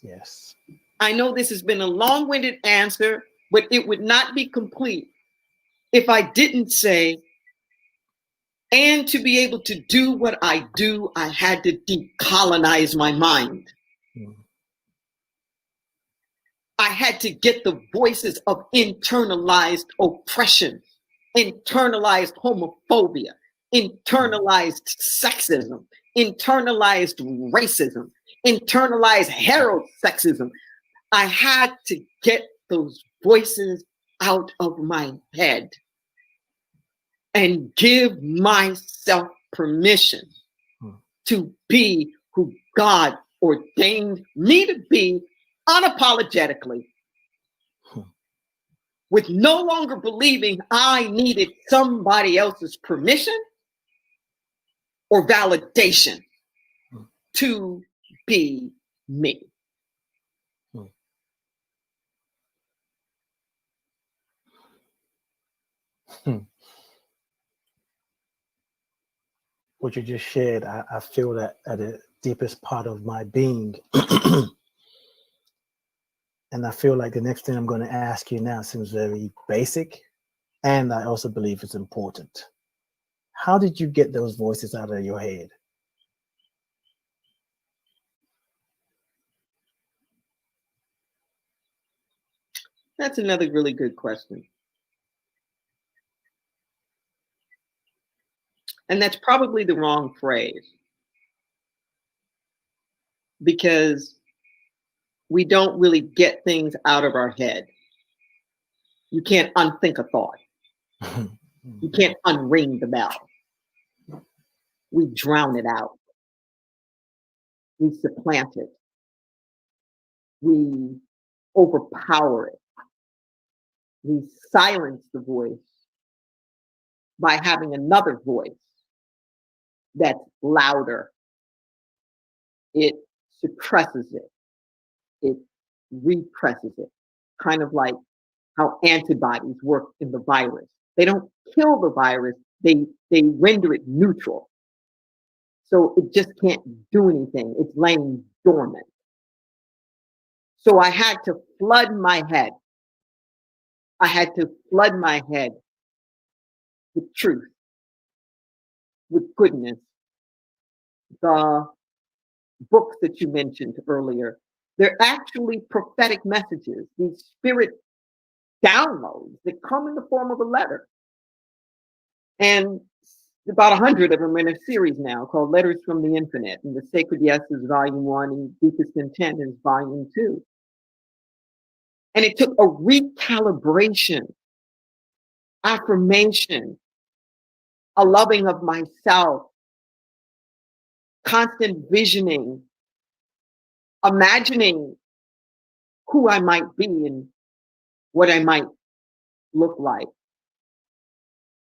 Yes. I know this has been a long-winded answer, but it would not be complete if I didn't say, and to be able to do what I do, I had to decolonize my mind. I had to get the voices of internalized oppression, internalized homophobia, internalized sexism, internalized racism, internalized heterosexism. I had to get those voices out of my head and give myself permission to be who God ordained me to be unapologetically, with no longer believing I needed somebody else's permission or validation to be me. what you just shared, I feel that at the deepest part of my being. And I feel like the next thing I'm going to ask you now seems very basic, and I also believe it's important. How did you get those voices out of your head? That's another really good question. And that's probably the wrong phrase, because we don't really get things out of our head. You can't unthink a thought. You can't unring the bell. We drown it out. We supplant it. We overpower it. We silence the voice by having another voice that's louder. It suppresses it. It represses it. Kind of like how antibodies work in the virus. They don't kill the virus, they render it neutral. So it just can't do anything. It's laying dormant. So I had to flood my head. I had to flood my head with truth, with goodness. The books that you mentioned earlier, they're actually prophetic messages, these spirit downloads that come in the form of a letter. And about 100 of them in a series now called Letters from the Infinite. And The Sacred Yes is Volume 1 and Deepest Intent is Volume 2. And it took a recalibration, affirmation, a loving of myself, constant visioning, imagining who I might be and what I might look like,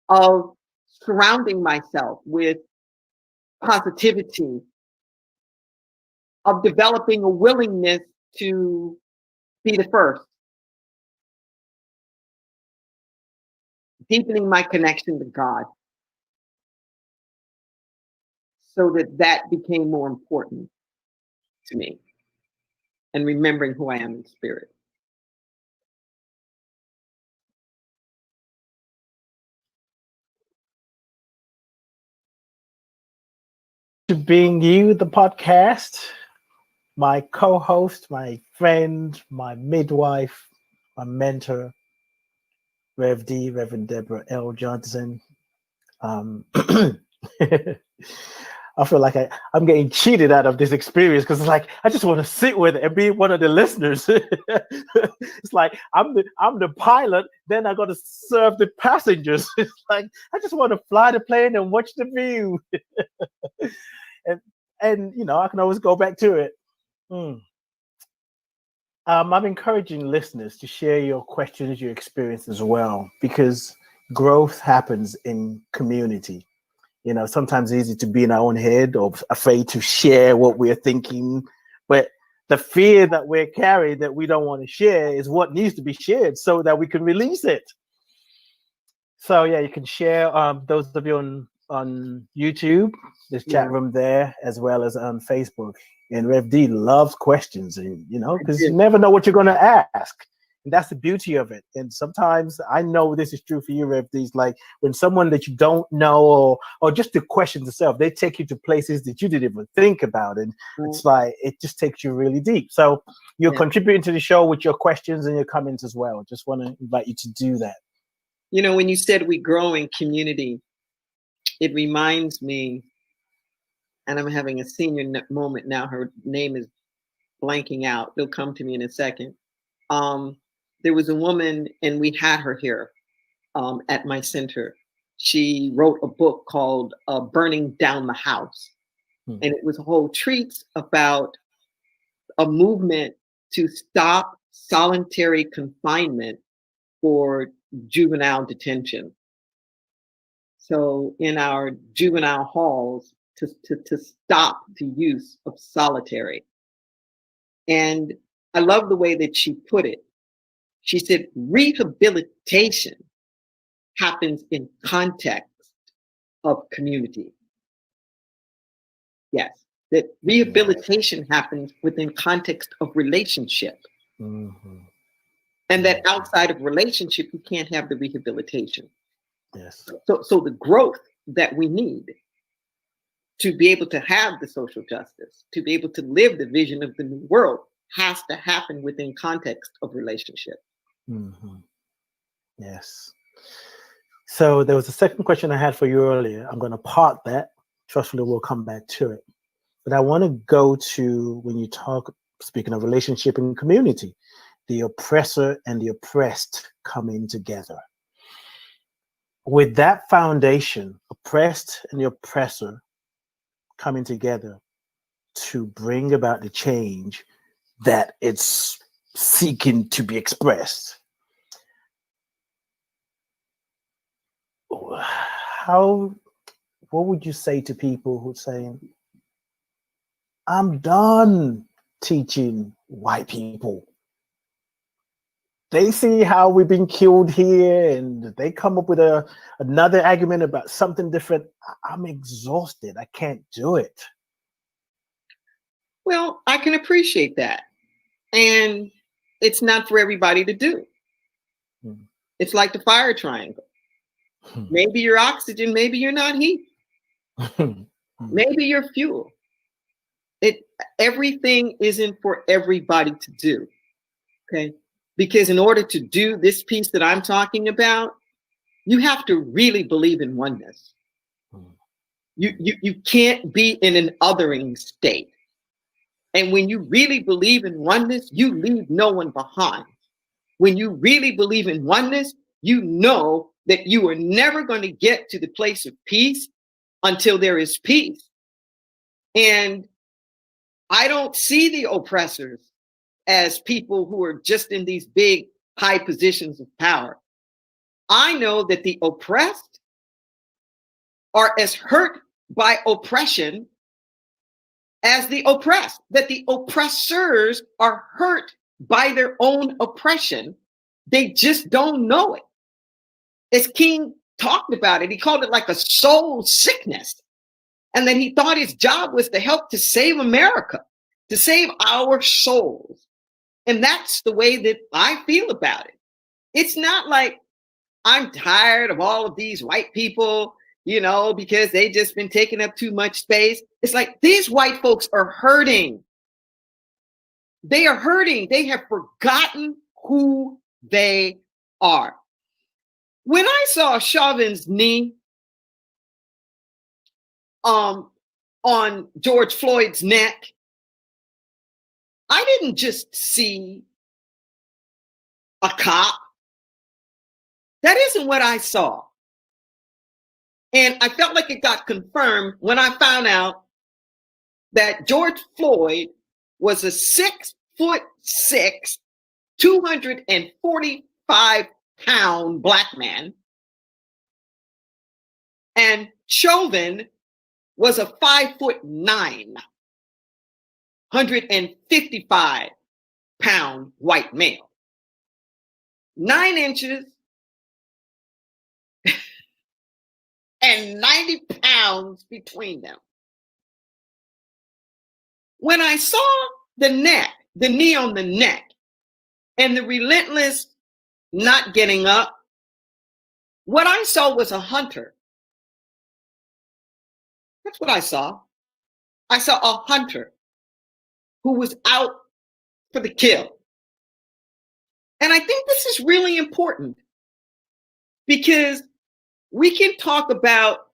of surrounding myself with positivity, of developing a willingness to be the first, deepening my connection to God, so that became more important to me, and remembering who I am in spirit. To being you, the podcast, my co-host, my friend, my midwife, my mentor, Reverend Deborah L Johnson. I feel like I'm getting cheated out of this experience, because it's like I just want to sit with it and be one of the listeners. It's like I'm the pilot, then I got to serve the passengers. It's like I just want to fly the plane and watch the view. and you know, I can always go back to it. I'm encouraging listeners to share your questions, your experience as well, because growth happens in community. You know, sometimes it's easy to be in our own head or afraid to share what we're thinking, but the fear that we're carrying that we don't want to share is what needs to be shared so that we can release it. So yeah, you can share, those of you on YouTube, there's chat room there, as well as on Facebook. And Rev D loves questions, and you know, because you never know what you're going to ask. And that's the beauty of it. And sometimes, I know this is true for you, Rev D, like when someone that you don't know, or just the questions itself, they take you to places that you didn't even think about. And it's like, it just takes you really deep. So you're contributing to the show with your questions and your comments as well. Just want to invite you to do that. You know, when you said we grow in community, it reminds me, and I'm having a senior moment now, her name is blanking out. It'll come to me in a second. There was a woman, and we had her here at my center. She wrote a book called Burning Down the House. And it was a whole treatise about a movement to stop solitary confinement for juvenile detention. So in our juvenile halls, to stop the use of solitary. And I love the way that she put it. She said, rehabilitation happens in context of community. Yes. That rehabilitation happens within context of relationship. Mm-hmm. And that outside of relationship, you can't have the rehabilitation. Yes. So the growth that we need to be able to have the social justice, to be able to live the vision of the new world, has to happen within context of relationship. Mm-hmm. Yes. So there was a second question I had for you earlier. I'm going to park that. Trustfully, we'll come back to it. But I want to go to when you talk, speaking of relationship and community, the oppressor and the oppressed coming together. With that foundation, oppressed and the oppressor coming together to bring about the change that it's seeking to be expressed. What would you say to people who are saying, I'm done teaching white people? They see how we've been killed here and they come up with another argument about something different. I'm exhausted. I can't do it. Well, I can appreciate that. And it's not for everybody to do. It's like the fire triangle. Maybe you're oxygen, maybe you're not heat. Maybe you're fuel. Everything isn't for everybody to do. Okay. Because in order to do this piece that I'm talking about, you have to really believe in oneness. You can't be in an othering state. And when you really believe in oneness, you leave no one behind. When you really believe in oneness, you know that you are never going to get to the place of peace until there is peace. And I don't see the oppressors as people who are just in these big, high positions of power. I know that the oppressed are as hurt by oppression as the oppressed, that the oppressors are hurt by their own oppression. They just don't know it. As King talked about it, he called it like a soul sickness. And then he thought his job was to help to save America, to save our souls. And that's the way that I feel about it. It's not like I'm tired of all of these white people, because they just been taking up too much space. It's like these white folks are hurting. They are hurting. They have forgotten who they are. When I saw Chauvin's knee on George Floyd's neck, I didn't just see a cop. That isn't what I saw. And I felt like it got confirmed when I found out that George Floyd was a 6'6", 245-pound black man. And Chauvin was a 5'9", 155-pound white male. 9 inches and 90 pounds between them. When I saw the knee on the neck, and the relentless not getting up, what I saw was a hunter. That's what I saw. I saw a hunter who was out for the kill. And I think this is really important because we can talk about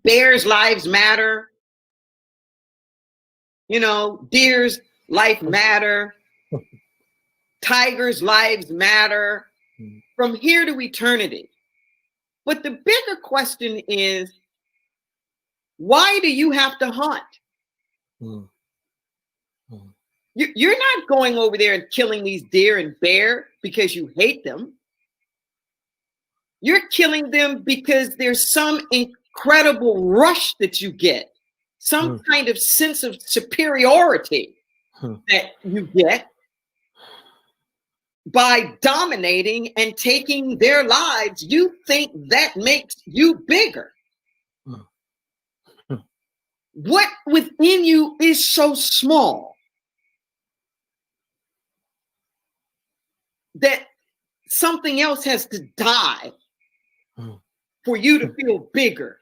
bears' lives matter, deer's life matter, tigers' lives matter, from here to eternity. But the bigger question is, why do you have to hunt? You're not going over there and killing these deer and bear because you hate them. You're killing them because there's some incredible rush that you get, some kind of sense of superiority that you get by dominating and taking their lives. You think that makes you bigger. What within you is so small that something else has to die for you to feel bigger?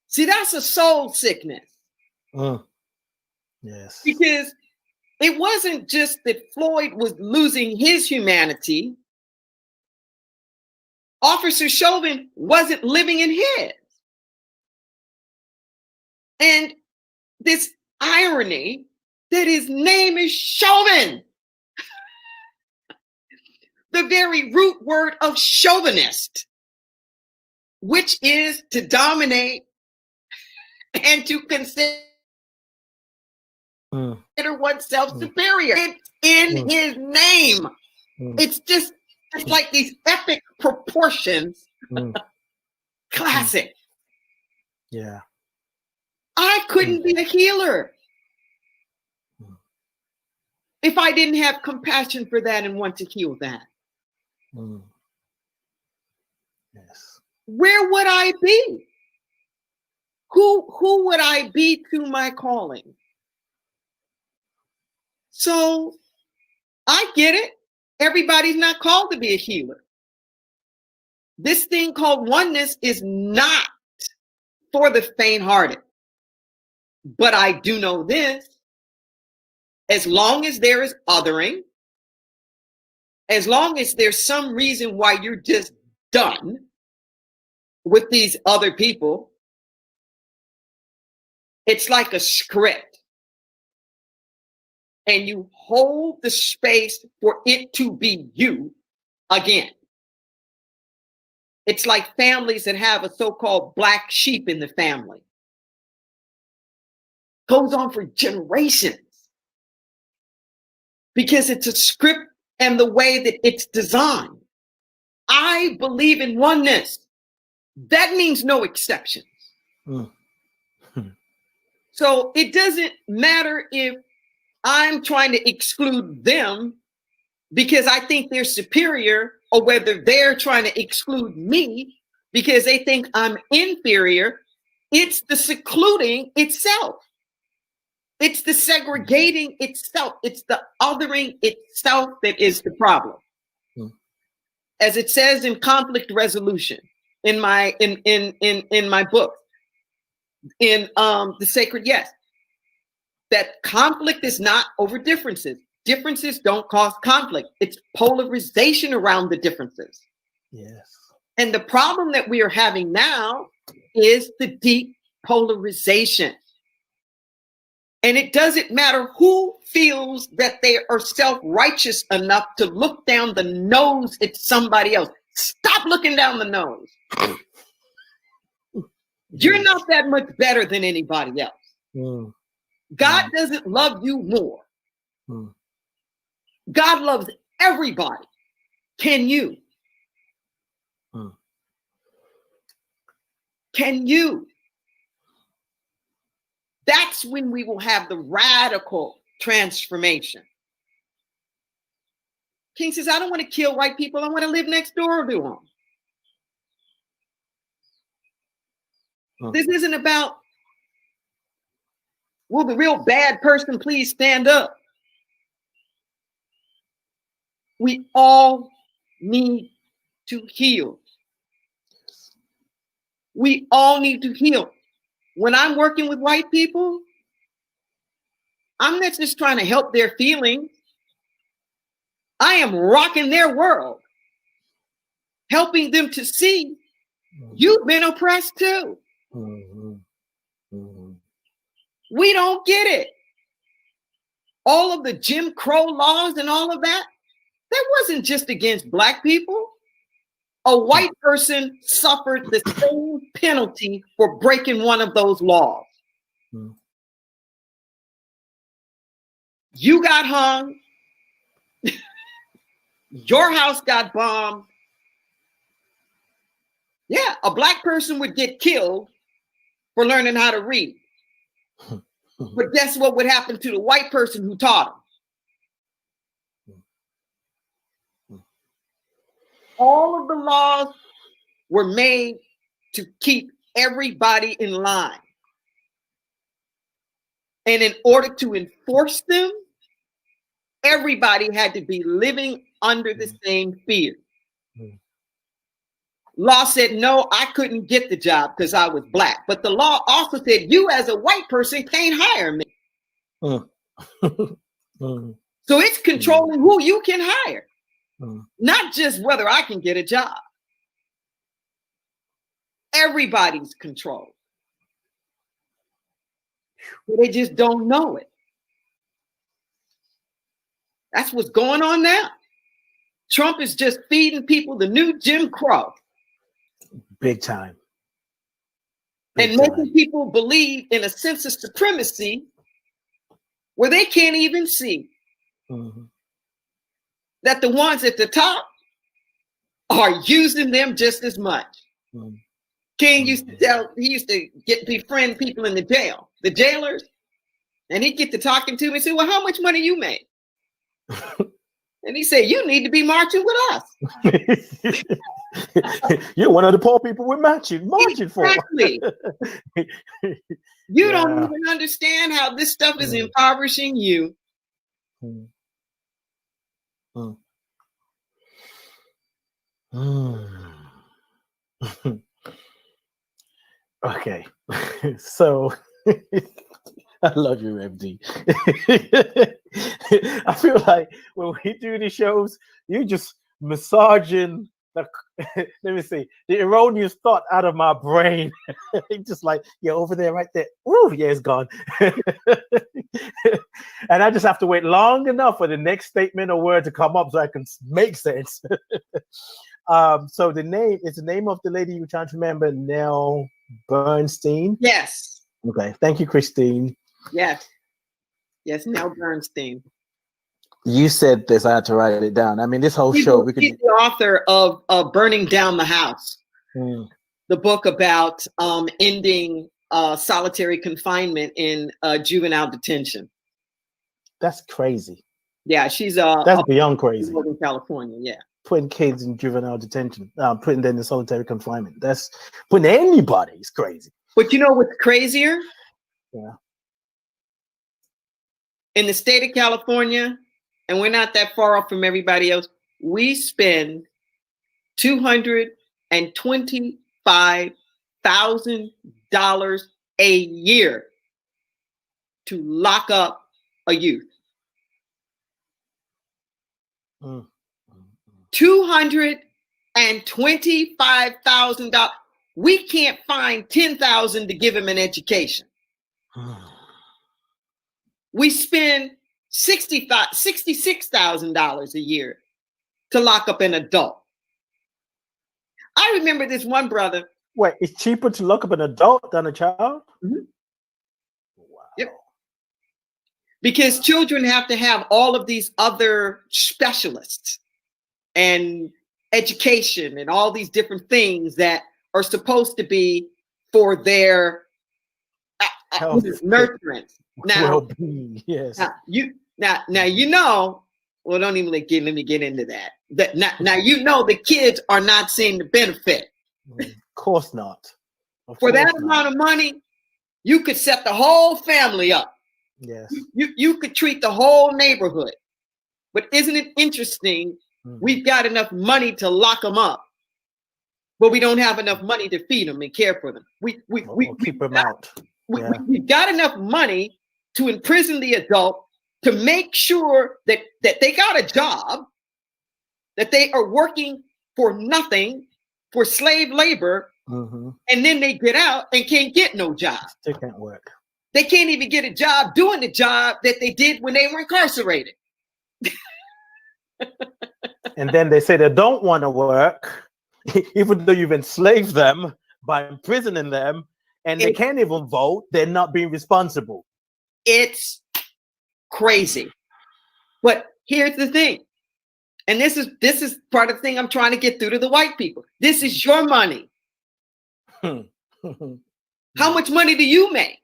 See, that's a soul sickness. Yes. Because it wasn't just that Floyd was losing his humanity. Officer Chauvin wasn't living in his. And this irony that his name is Chauvin, the very root word of chauvinist, which is to dominate and to consider oneself superior. It's in his name. It's like these epic proportions. Classic. Yeah. I couldn't be a healer if I didn't have compassion for that and want to heal that. Yes. Where would I be? Who would I be to my calling? So I get it. Everybody's not called to be a healer. This thing called oneness is not for the faint-hearted. But I do know this: as long as there is othering, as long as there's some reason why you're just done with these other people, it's like a script. And you hold the space for it to be you again. It's like families that have a so-called black sheep in the family. Goes on for generations. Because it's a script and the way that it's designed. I believe in oneness. That means no exceptions. So it doesn't matter if I'm trying to exclude them because I think they're superior, or whether they're trying to exclude me because they think I'm inferior. It's the secluding itself. It's the segregating itself. It's the othering itself that is the problem. As it says in conflict resolution in my book, in The Sacred Yes, that conflict is not over differences. Differences don't cause conflict. It's polarization around the differences. Yes. And the problem that we are having now is the deep polarization. And it doesn't matter who feels that they are self-righteous enough to look down the nose at somebody else. Stop looking down the nose. You're not that much better than anybody else. God doesn't love you more. God loves everybody. Can you? Can you? That's when we will have the radical transformation. King says, I don't want to kill white people. I want to live next door to them. This isn't about, will the real bad person please stand up? We all need to heal. We all need to heal. When I'm working with white people, I'm not just trying to help their feelings. I am rocking their world, helping them to see you've been oppressed too. We don't get it. All of the Jim Crow laws and all of that, that wasn't just against black people. A white person suffered the same penalty for breaking one of those laws. You got hung. Your house got bombed. Yeah, a black person would get killed for learning how to read. But guess what would happen to the white person who taught him? All of the laws were made to keep everybody in line. And in order to enforce them, everybody had to be living under the same fear. Law said, no, I couldn't get the job because I was black. But the law also said, you as a white person can't hire me. So it's controlling who you can hire, not just whether I can get a job. Everybody's controlled. They just don't know it. That's what's going on now. Trump is just feeding people the new Jim Crow. Big time. And making people believe in a sense of supremacy where they can't even see that the ones at the top are using them just as much. King used to tell, he used to befriend people in the jail, the jailers, and he'd get to talking to me and say, well, how much money you made? And he said, you need to be marching with us. You're one of the poor people we're marching for. Exactly. You don't even understand how this stuff is impoverishing you. Okay. So I love you, MD. I feel like when we do the shows, you just massaging the let me see the erroneous thought out of my brain. Just like, yeah, over there, right there. Ooh, yeah, it's gone. And I just have to wait long enough for the next statement or word to come up so I can make sense. So the name is the name of the lady you're trying to remember, Nell Bernstein. Yes. Okay. Thank you, Christine. Yes. Yes, Nell Bernstein. You said this, I had to write it down. I mean, this whole show, we could. She's the author of Burning Down the House, the book about ending solitary confinement in juvenile detention. That's crazy. Yeah, she's that's beyond crazy. In California, yeah. Putting kids in juvenile detention, putting them in solitary confinement. That's putting anybody is crazy. But you know what's crazier? Yeah. In the state of California, and we're not that far off from everybody else, we spend $225,000 a year to lock up a youth. $225,000. We can't find $10,000 to give him an education. We spend $66,000 a year to lock up an adult. I remember this one brother. Wait, it's cheaper to lock up an adult than a child? Wow. Yep. Because children have to have all of these other specialists and education and all these different things that are supposed to be for their nurturance. Now, yes. Now you know. Well, don't even let me get into that. Now you know the kids are not seeing the benefit. Of course not. For that amount of money, you could set the whole family up. Yes. You could treat the whole neighborhood. But isn't it interesting? We've got enough money to lock them up, but we don't have enough money to feed them and care for them. We keep them out. We've got enough money to imprison the adult, to make sure that they got a job, that they are working for nothing, for slave labor, and then they get out and can't get no job. They can't work. They can't even get a job doing the job that they did when they were incarcerated. And then they say they don't want to work, even though you've enslaved them by imprisoning them, and they can't even vote. They're not being responsible. It's crazy. But here's the thing, and this is part of the thing I'm trying to get through to the white people. This is your money. How much money do you make?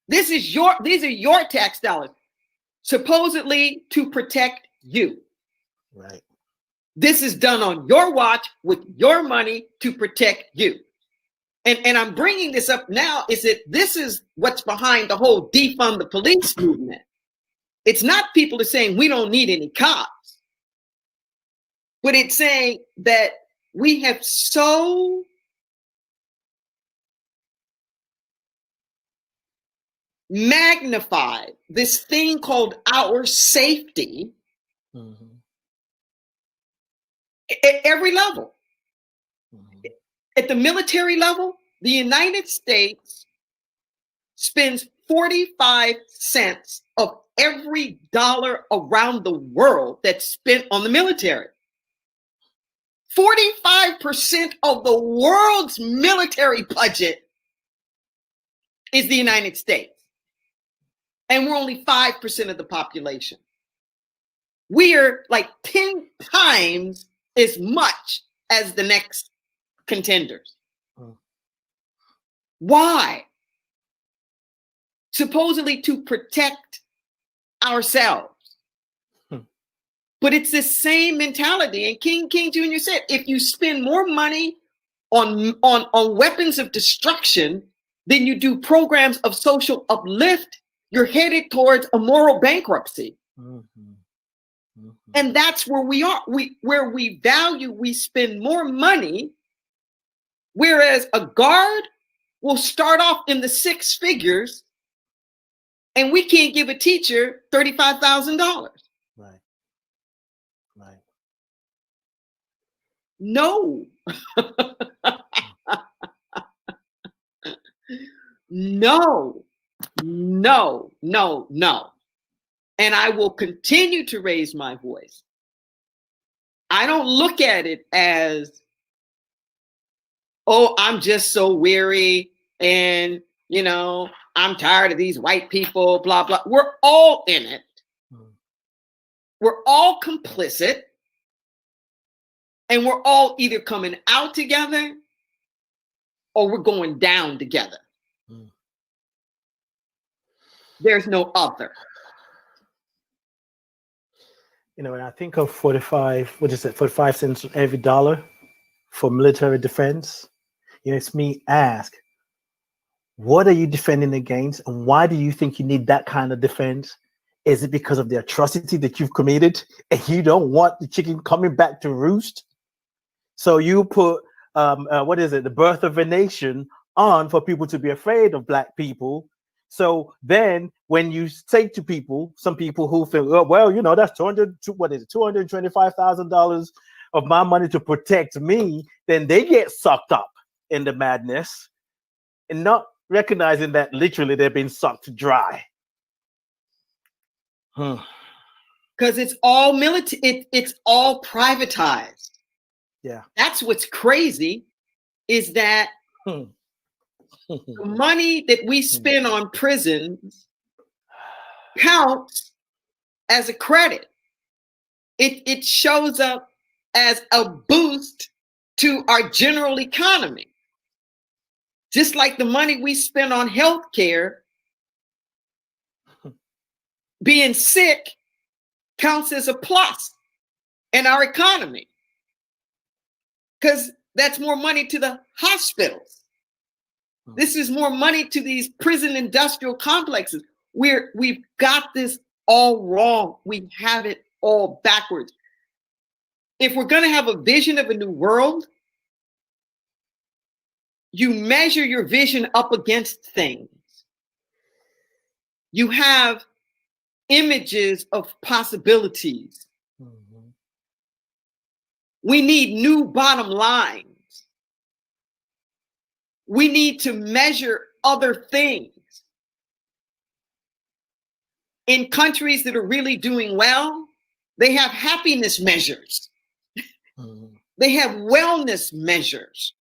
These are your tax dollars, supposedly to protect you. Right. This is done on your watch with your money to protect you. And I'm bringing this up now is that this is what's behind the whole defund the police movement. It's not people are saying we don't need any cops, but it's saying that we have so magnified this thing called our safety at every level. At the military level, the United States spends 45 cents of every dollar around the world that's spent on the military. 45% of the world's military budget is the United States. And we're only 5% of the population. We are like 10 times as much as the next contenders. Why? Supposedly to protect ourselves. But it's the same mentality. And King Jr. said, if you spend more money on weapons of destruction than you do programs of social uplift, you're headed towards a moral bankruptcy. And that's where we are. Where we value, we spend more money, whereas a guard will start off in the six figures, and we can't give a teacher $35,000. Right. Right. No. No. And I will continue to raise my voice. I don't look at it as, oh, I'm just so weary and, I'm tired of these white people, blah, blah. We're all in it. We're all complicit. And we're all either coming out together or we're going down together. There's no other. When I think of 45 cents every dollar for military defense, it's me ask, what are you defending against? And why do you think you need that kind of defense? Is it because of the atrocity that you've committed and you don't want the chicken coming back to roost? So you put, the birth of a nation on for people to be afraid of Black people. So then when you say to people, some people who think, oh, well, that's $225,000 of my money to protect me, then they get sucked up in the madness and not recognizing that literally they've been sucked dry. Because it's all military, it's all privatized. Yeah. That's what's crazy is that the money that we spend on prisons counts as a credit. It shows up as a boost to our general economy. Just like the money we spend on healthcare, being sick counts as a plus in our economy. Because that's more money to the hospitals. This is more money to these prison industrial complexes. We've got this all wrong. We have it all backwards. If we're going to have a vision of a new world, you measure your vision up against things. You have images of possibilities. We need new bottom lines. We need to measure other things. In countries that are really doing well, they have happiness measures. They have wellness measures.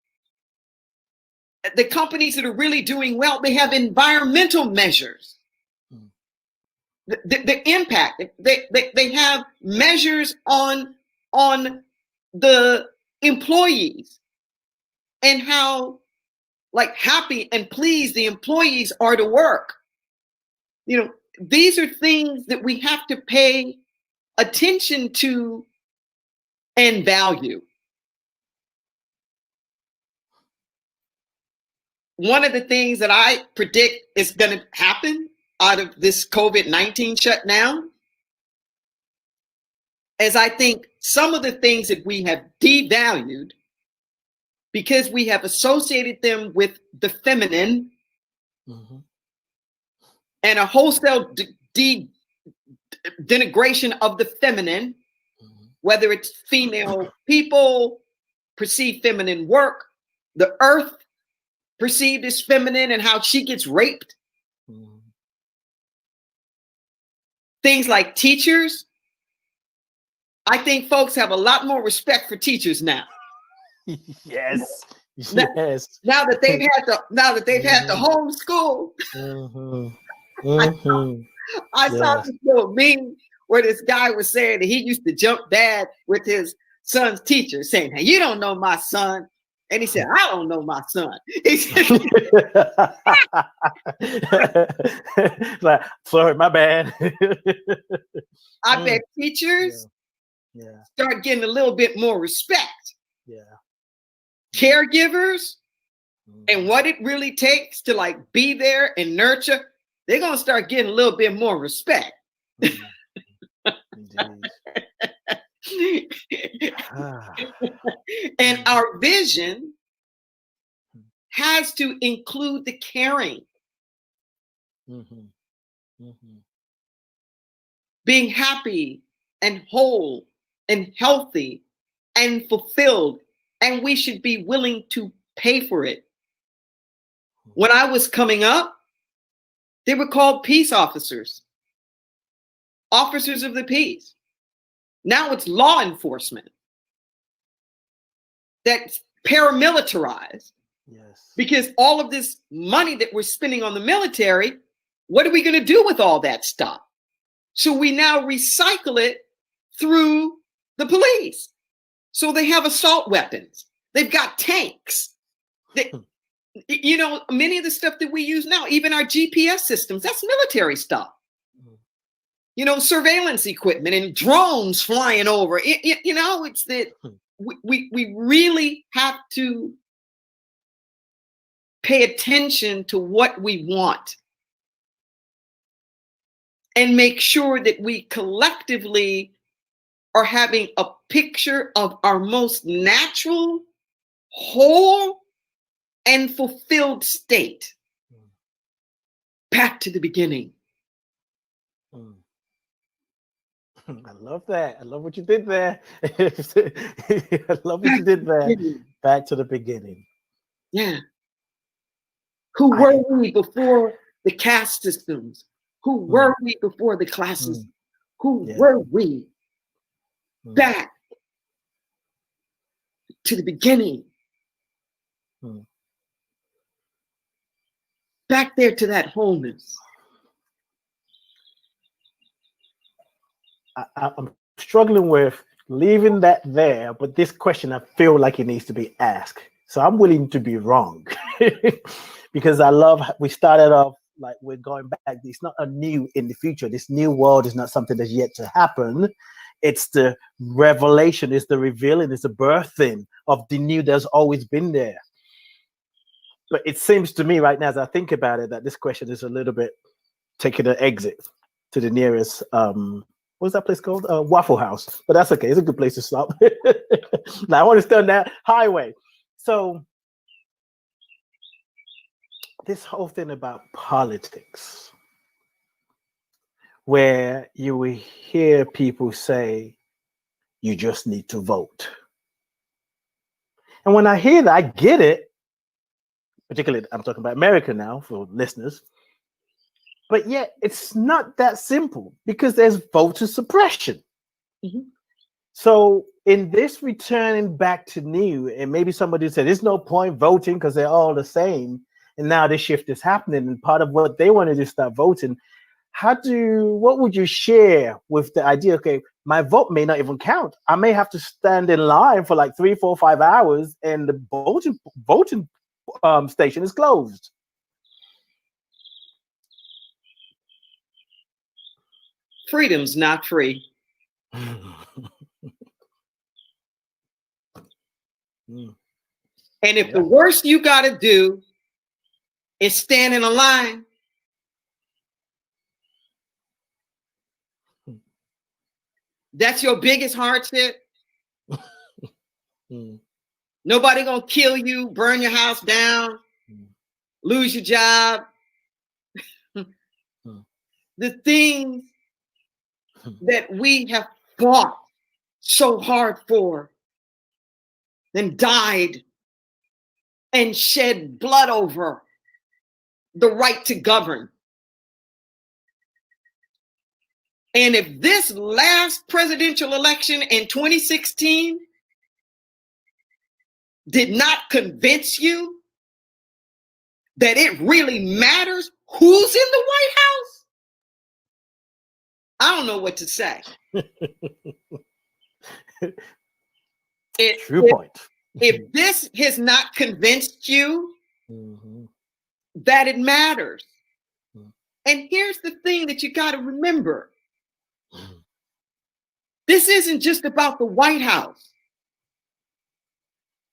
The companies that are really doing well, they have environmental measures. The impact, they have measures on the employees and how happy and pleased the employees are to work. These are things that we have to pay attention to and value. One of the things that I predict is going to happen out of this COVID-19 shutdown is I think some of the things that we have devalued because we have associated them with the feminine and a wholesale denigration of the feminine, whether it's female people perceive feminine work, the earth perceived as feminine and how she gets raped. Things like teachers. I think folks have a lot more respect for teachers now. Yes. Now, Yes. now that they've had to homeschool. I saw this little meme where this guy was saying that he used to jump bad with his son's teacher, saying, "Hey, you don't know my son." And he said, "I don't know my son." He said, like, sorry, my bad. I bet teachers start getting a little bit more respect. Caregivers and what it really takes to like be there and nurture, they're going to start getting a little bit more respect. And our vision has to include the caring. Being happy and whole and healthy and fulfilled. And we should be willing to pay for it. When I was coming up, they were called peace officers, officers of the peace. Now it's law enforcement that's paramilitarized. Because all of this money that we're spending on the military, what are we going to do with all that stuff? So we now recycle it through the police. So they have assault weapons. They've got tanks. You know, many of the stuff that we use now, even our GPS systems, that's military stuff. You know, surveillance equipment and drones flying over. You know, it's that we really have to pay attention to what we want and make sure that we collectively are having a picture of our most natural, whole, and fulfilled state. Back to the beginning. I love that. I love what you did there. I love what you did there. Back to the beginning. Yeah. Who were we before the caste systems? Who were we before the classes? Who were we? Back to the beginning. Back there to that wholeness. I'm struggling with leaving that there, but this question, I feel like it needs to be asked. So I'm willing to be wrong because I love, we started off like we're going back. It's not a new in the future. This new world is not something that's yet to happen. It's the revelation, it's the revealing, it's the birthing of the new that's always been there. But it seems to me right now, as I think about it, that this question is a little bit taking an exit to the nearest, what's that place called? Waffle House. But that's okay. It's a good place to stop. Now I want to stay on that highway. So this whole thing about politics, where you will hear people say, you just need to vote. And when I hear that, I get it. Particularly, I'm talking about America now for listeners. But yet, it's not that simple because there's voter suppression. So in this returning back to new, and maybe somebody said, there's no point voting because they're all the same. And now this shift is happening. And part of what they wanted to start voting. What would you share with the idea? Okay, my vote may not even count. I may have to stand in line for like 3, 4, 5 hours and the voting station is closed. Freedom's not free. Mm. And if the worst you got to do is stand in a line, that's your biggest hardship. Nobody gonna kill you, burn your house down, lose your job. The things that we have fought so hard for and died and shed blood over, the right to govern. And if this last presidential election in 2016 did not convince you that it really matters who's in the White House, I don't know what to say. True point. If this has not convinced you that it matters, and here's the thing that you got to remember. This isn't just about the White House.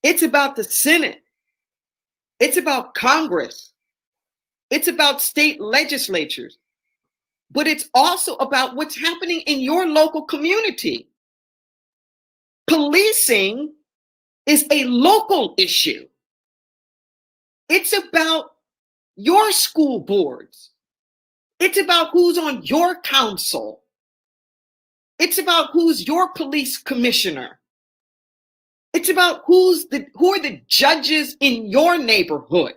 It's about the Senate. It's about Congress. It's about state legislatures. But it's also about what's happening in your local community. Policing is a local issue. It's about your school boards. It's about who's on your council. It's about who's your police commissioner. It's about who are the judges in your neighborhood.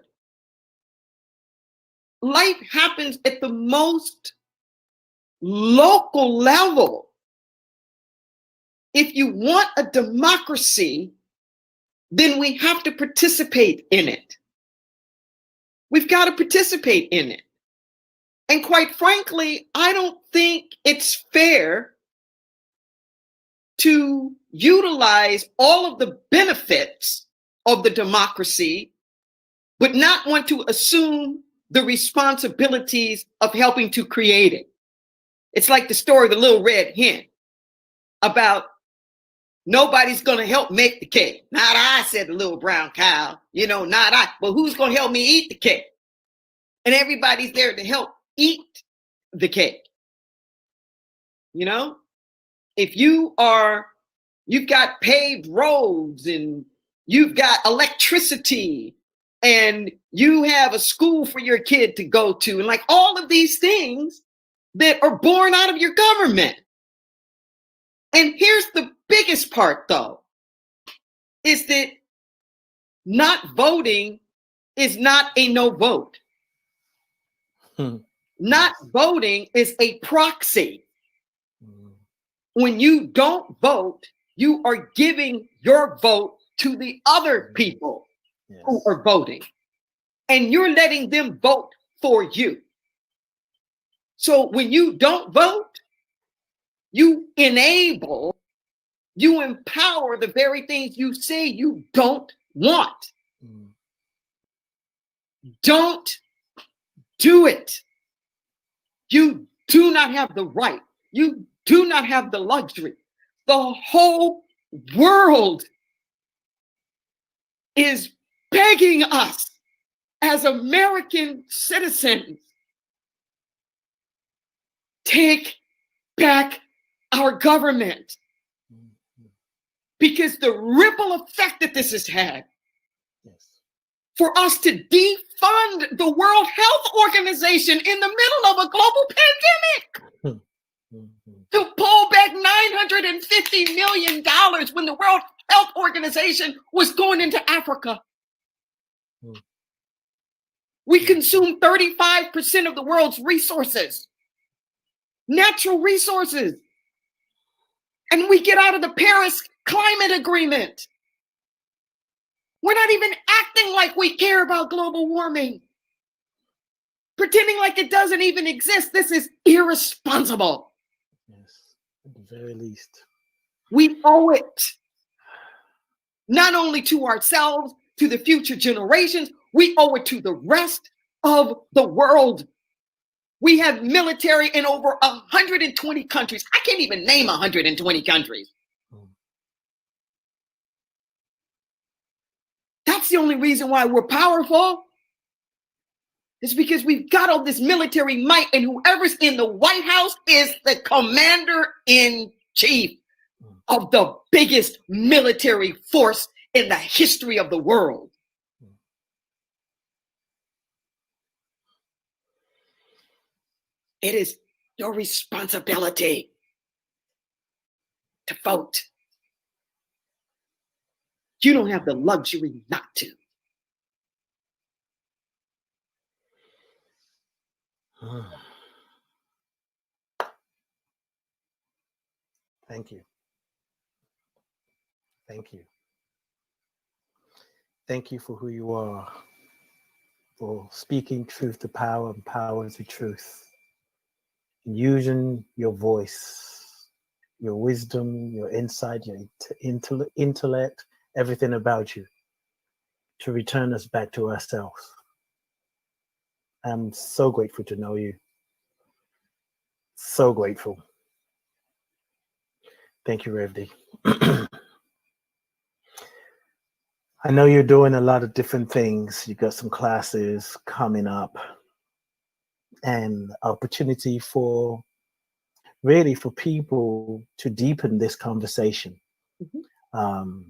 Life happens at the most local level. If you want a democracy, then we have to participate in it. We've got to participate in it. And quite frankly, I don't think it's fair to utilize all of the benefits of the democracy, but not want to assume the responsibilities of helping to create it. It's like the story of the little red hen about nobody's going to help make the cake. Not I, said the little brown cow. Not I. But who's going to help me eat the cake? And everybody's there to help eat the cake. If you've got paved roads and you've got electricity and you have a school for your kid to go to, and like all of these things that are born out of your government. And here's the biggest part, though, is that not voting is not a no vote. Not voting is a proxy. When you don't vote, you are giving your vote to the other people who are voting. And you're letting them vote for you. So when you don't vote, you enable, you empower the very things you say you don't want. Don't do it. You do not have the right. You do not have the luxury. The whole world is begging us as American citizens, take back our government. Because the ripple effect that this has had, for us to defund the World Health Organization in the middle of a global pandemic, to pull back $950 million when the World Health Organization was going into Africa. We consume 35% of the world's resources, natural resources. And we get out of the Paris Climate Agreement. We're not even acting like we care about global warming. Pretending like it doesn't even exist. This is irresponsible. Yes, at the very least. We owe it not only to ourselves, to the future generations, we owe it to the rest of the world. We have military in over 120 countries. I can't even name 120 countries. That's the only reason why we're powerful. It's because we've got all this military might, and whoever's in the White House is the commander-in-chief of the biggest military force in the history of the world. It is your responsibility to vote. You don't have the luxury not to. Thank you. Thank you. Thank you for who you are, for speaking truth to power and power to truth, and using your voice, your wisdom, your insight, your intellect, everything about you to return us back to ourselves. I'm so grateful to know you. So grateful. Thank you, Rev D. I know you're doing a lot of different things. You got some classes coming up and opportunity for really for people to deepen this conversation. Mm-hmm.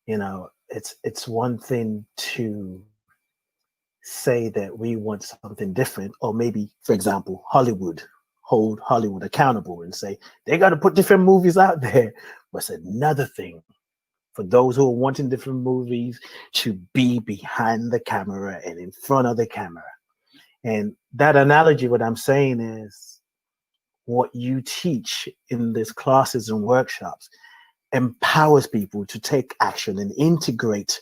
You know, it's one thing to say that we want something different, or maybe, for example, Hollywood, hold Hollywood accountable and say they got to put different movies out there. But it's another thing for those who are wanting different movies to be behind the camera and in front of the camera. And that analogy, what I'm saying is what you teach in these classes and workshops empowers people to take action and integrate.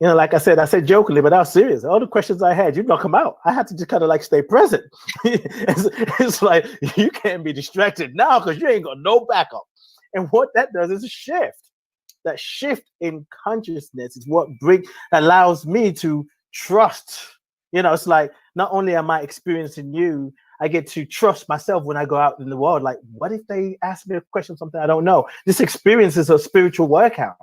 You know, like I said jokingly, but I was serious. All the questions I had, you knock them out. I had to just kind of like stay present. It's like, you can't be distracted now because you ain't got no backup. And what that does is a shift. That shift in consciousness is what allows me to trust. You know, it's like, not only am I experiencing you, I get to trust myself when I go out in the world. Like, what if they ask me a question, something I don't know? This experience is a spiritual workout.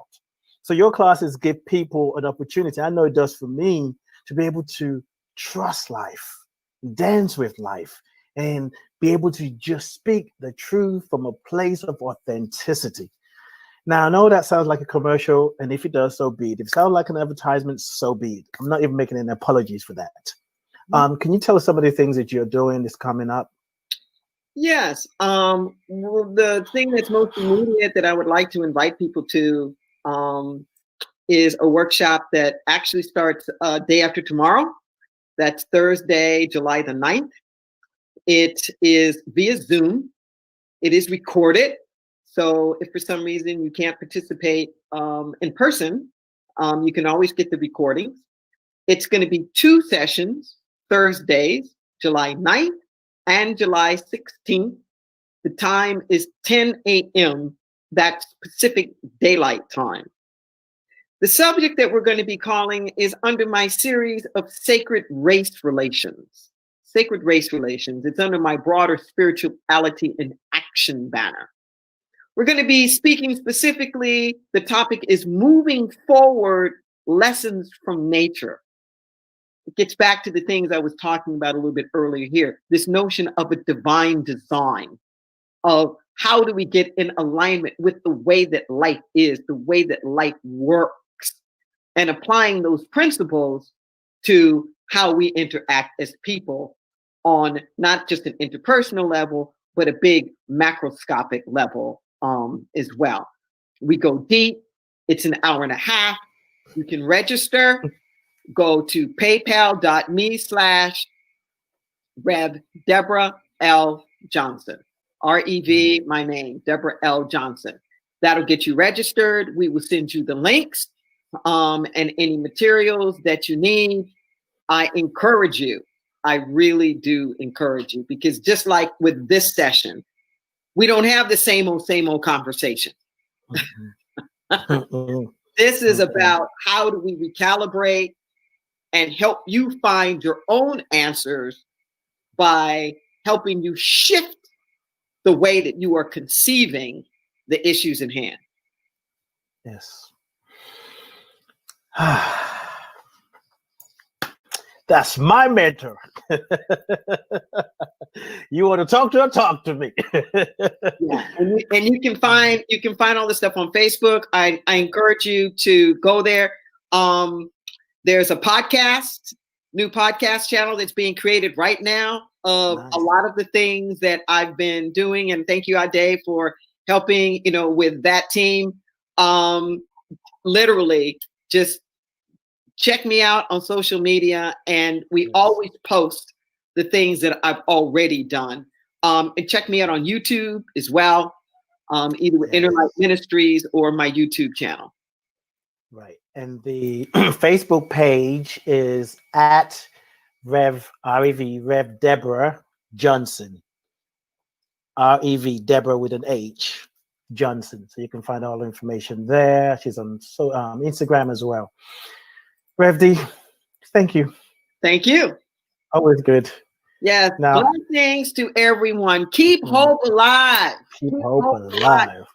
So your classes give people an opportunity, I know it does for me, to be able to trust life, dance with life, and be able to just speak the truth from a place of authenticity. Now, I know that sounds like a commercial, and if it does, so be it. If it sounds like an advertisement, so be it. I'm not even making any apologies for that. Can you tell us some of the things that you're doing that's coming up? Yes. The thing that's most immediate that I would like to invite people to is a workshop that actually starts day after tomorrow. That's Thursday, July the 9th. It is via Zoom. It is recorded. So if for some reason you can't participate in person, you can always get the recordings. It's going to be 2 sessions, Thursdays, July 9th and July 16th. The time is 10 a.m. That's Pacific Daylight Time. The subject that we're going to be calling is under my series of Sacred Race Relations. Sacred Race Relations. It's under my broader Spirituality in Action banner. We're going to be speaking specifically, the topic is moving forward, lessons from nature. It gets back to the things I was talking about a little bit earlier here. This notion of a divine design, of how do we get in alignment with the way that life is, the way that life works, and applying those principles to how we interact as people on not just an interpersonal level, but a big macroscopic level as well. We go deep. It's an hour and a half. You can register. Go to paypal.me/Rev Deborah L Johnson. REV, my name, Deborah L Johnson. That'll get you registered. We will send you the links and any materials that you need. I encourage you. I really do encourage you, because just like with this session, we don't have the same old conversation. This is about how do we recalibrate and help you find your own answers by helping you shift the way that you are conceiving the issues in hand. Yes. That's my mentor. You want to talk to her? Talk to me. Yeah, and you can find all this stuff on Facebook. I encourage you to go there. There's a new podcast channel that's being created right now of Nice. a lot of the things that I've been doing. And thank you, Ade, for helping, with that team. Literally just check me out on social media, and we always post the things that I've already done. And check me out on YouTube as well, either with Inner Light Ministries or my YouTube channel. Right. And the Facebook page is at Rev Deborah Johnson. REV Deborah with an H Johnson. So you can find all the information there. She's on Instagram as well. Rev D, thank you. Thank you. Always good. Yes. Blessings to everyone. Keep hope alive. Keep hope alive.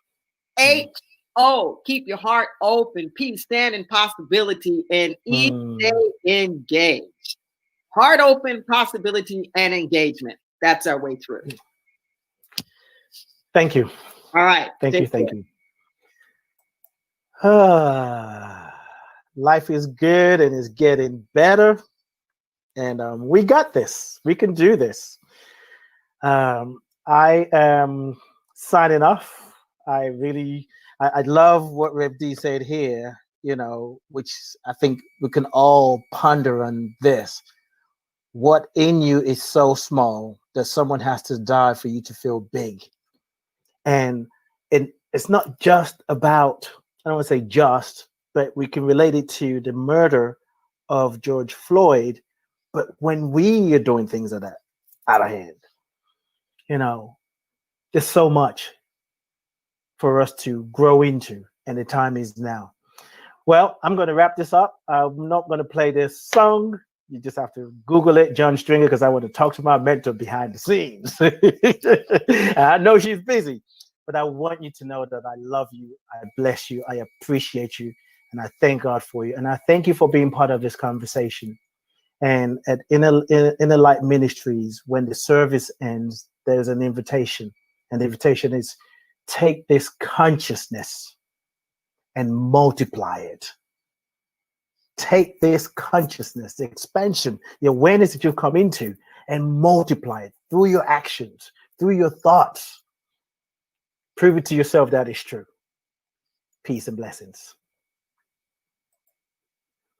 H-O. Keep your heart open. Peace, stand in possibility, and each day engage. Heart open, possibility, and engagement. That's our way through. Thank you. All right. Thank you. Life is good and is getting better. And we got this. We can do this. I am signing off. I love what Rev D said here, which I think we can all ponder on this. What in you is so small that someone has to die for you to feel big. And it's not just about, I don't want to say just, but we can relate it to the murder of George Floyd. But when we are doing things like that out of hand, there's so much for us to grow into, and the time is now. Well, I'm going to wrap this up. I'm not going to play this song. You just have to Google it, John Stringer, because I want to talk to my mentor behind the scenes. I know she's busy, but I want you to know that I love you, I bless you, I appreciate you, and I thank God for you. And I thank you for being part of this conversation. And at Inner Light Ministries, when the service ends, there's an invitation. And the invitation is, take this consciousness and multiply it. Take this consciousness, the expansion, the awareness that you've come into, and multiply it through your actions, through your thoughts. Prove it to yourself that is true. Peace and blessings.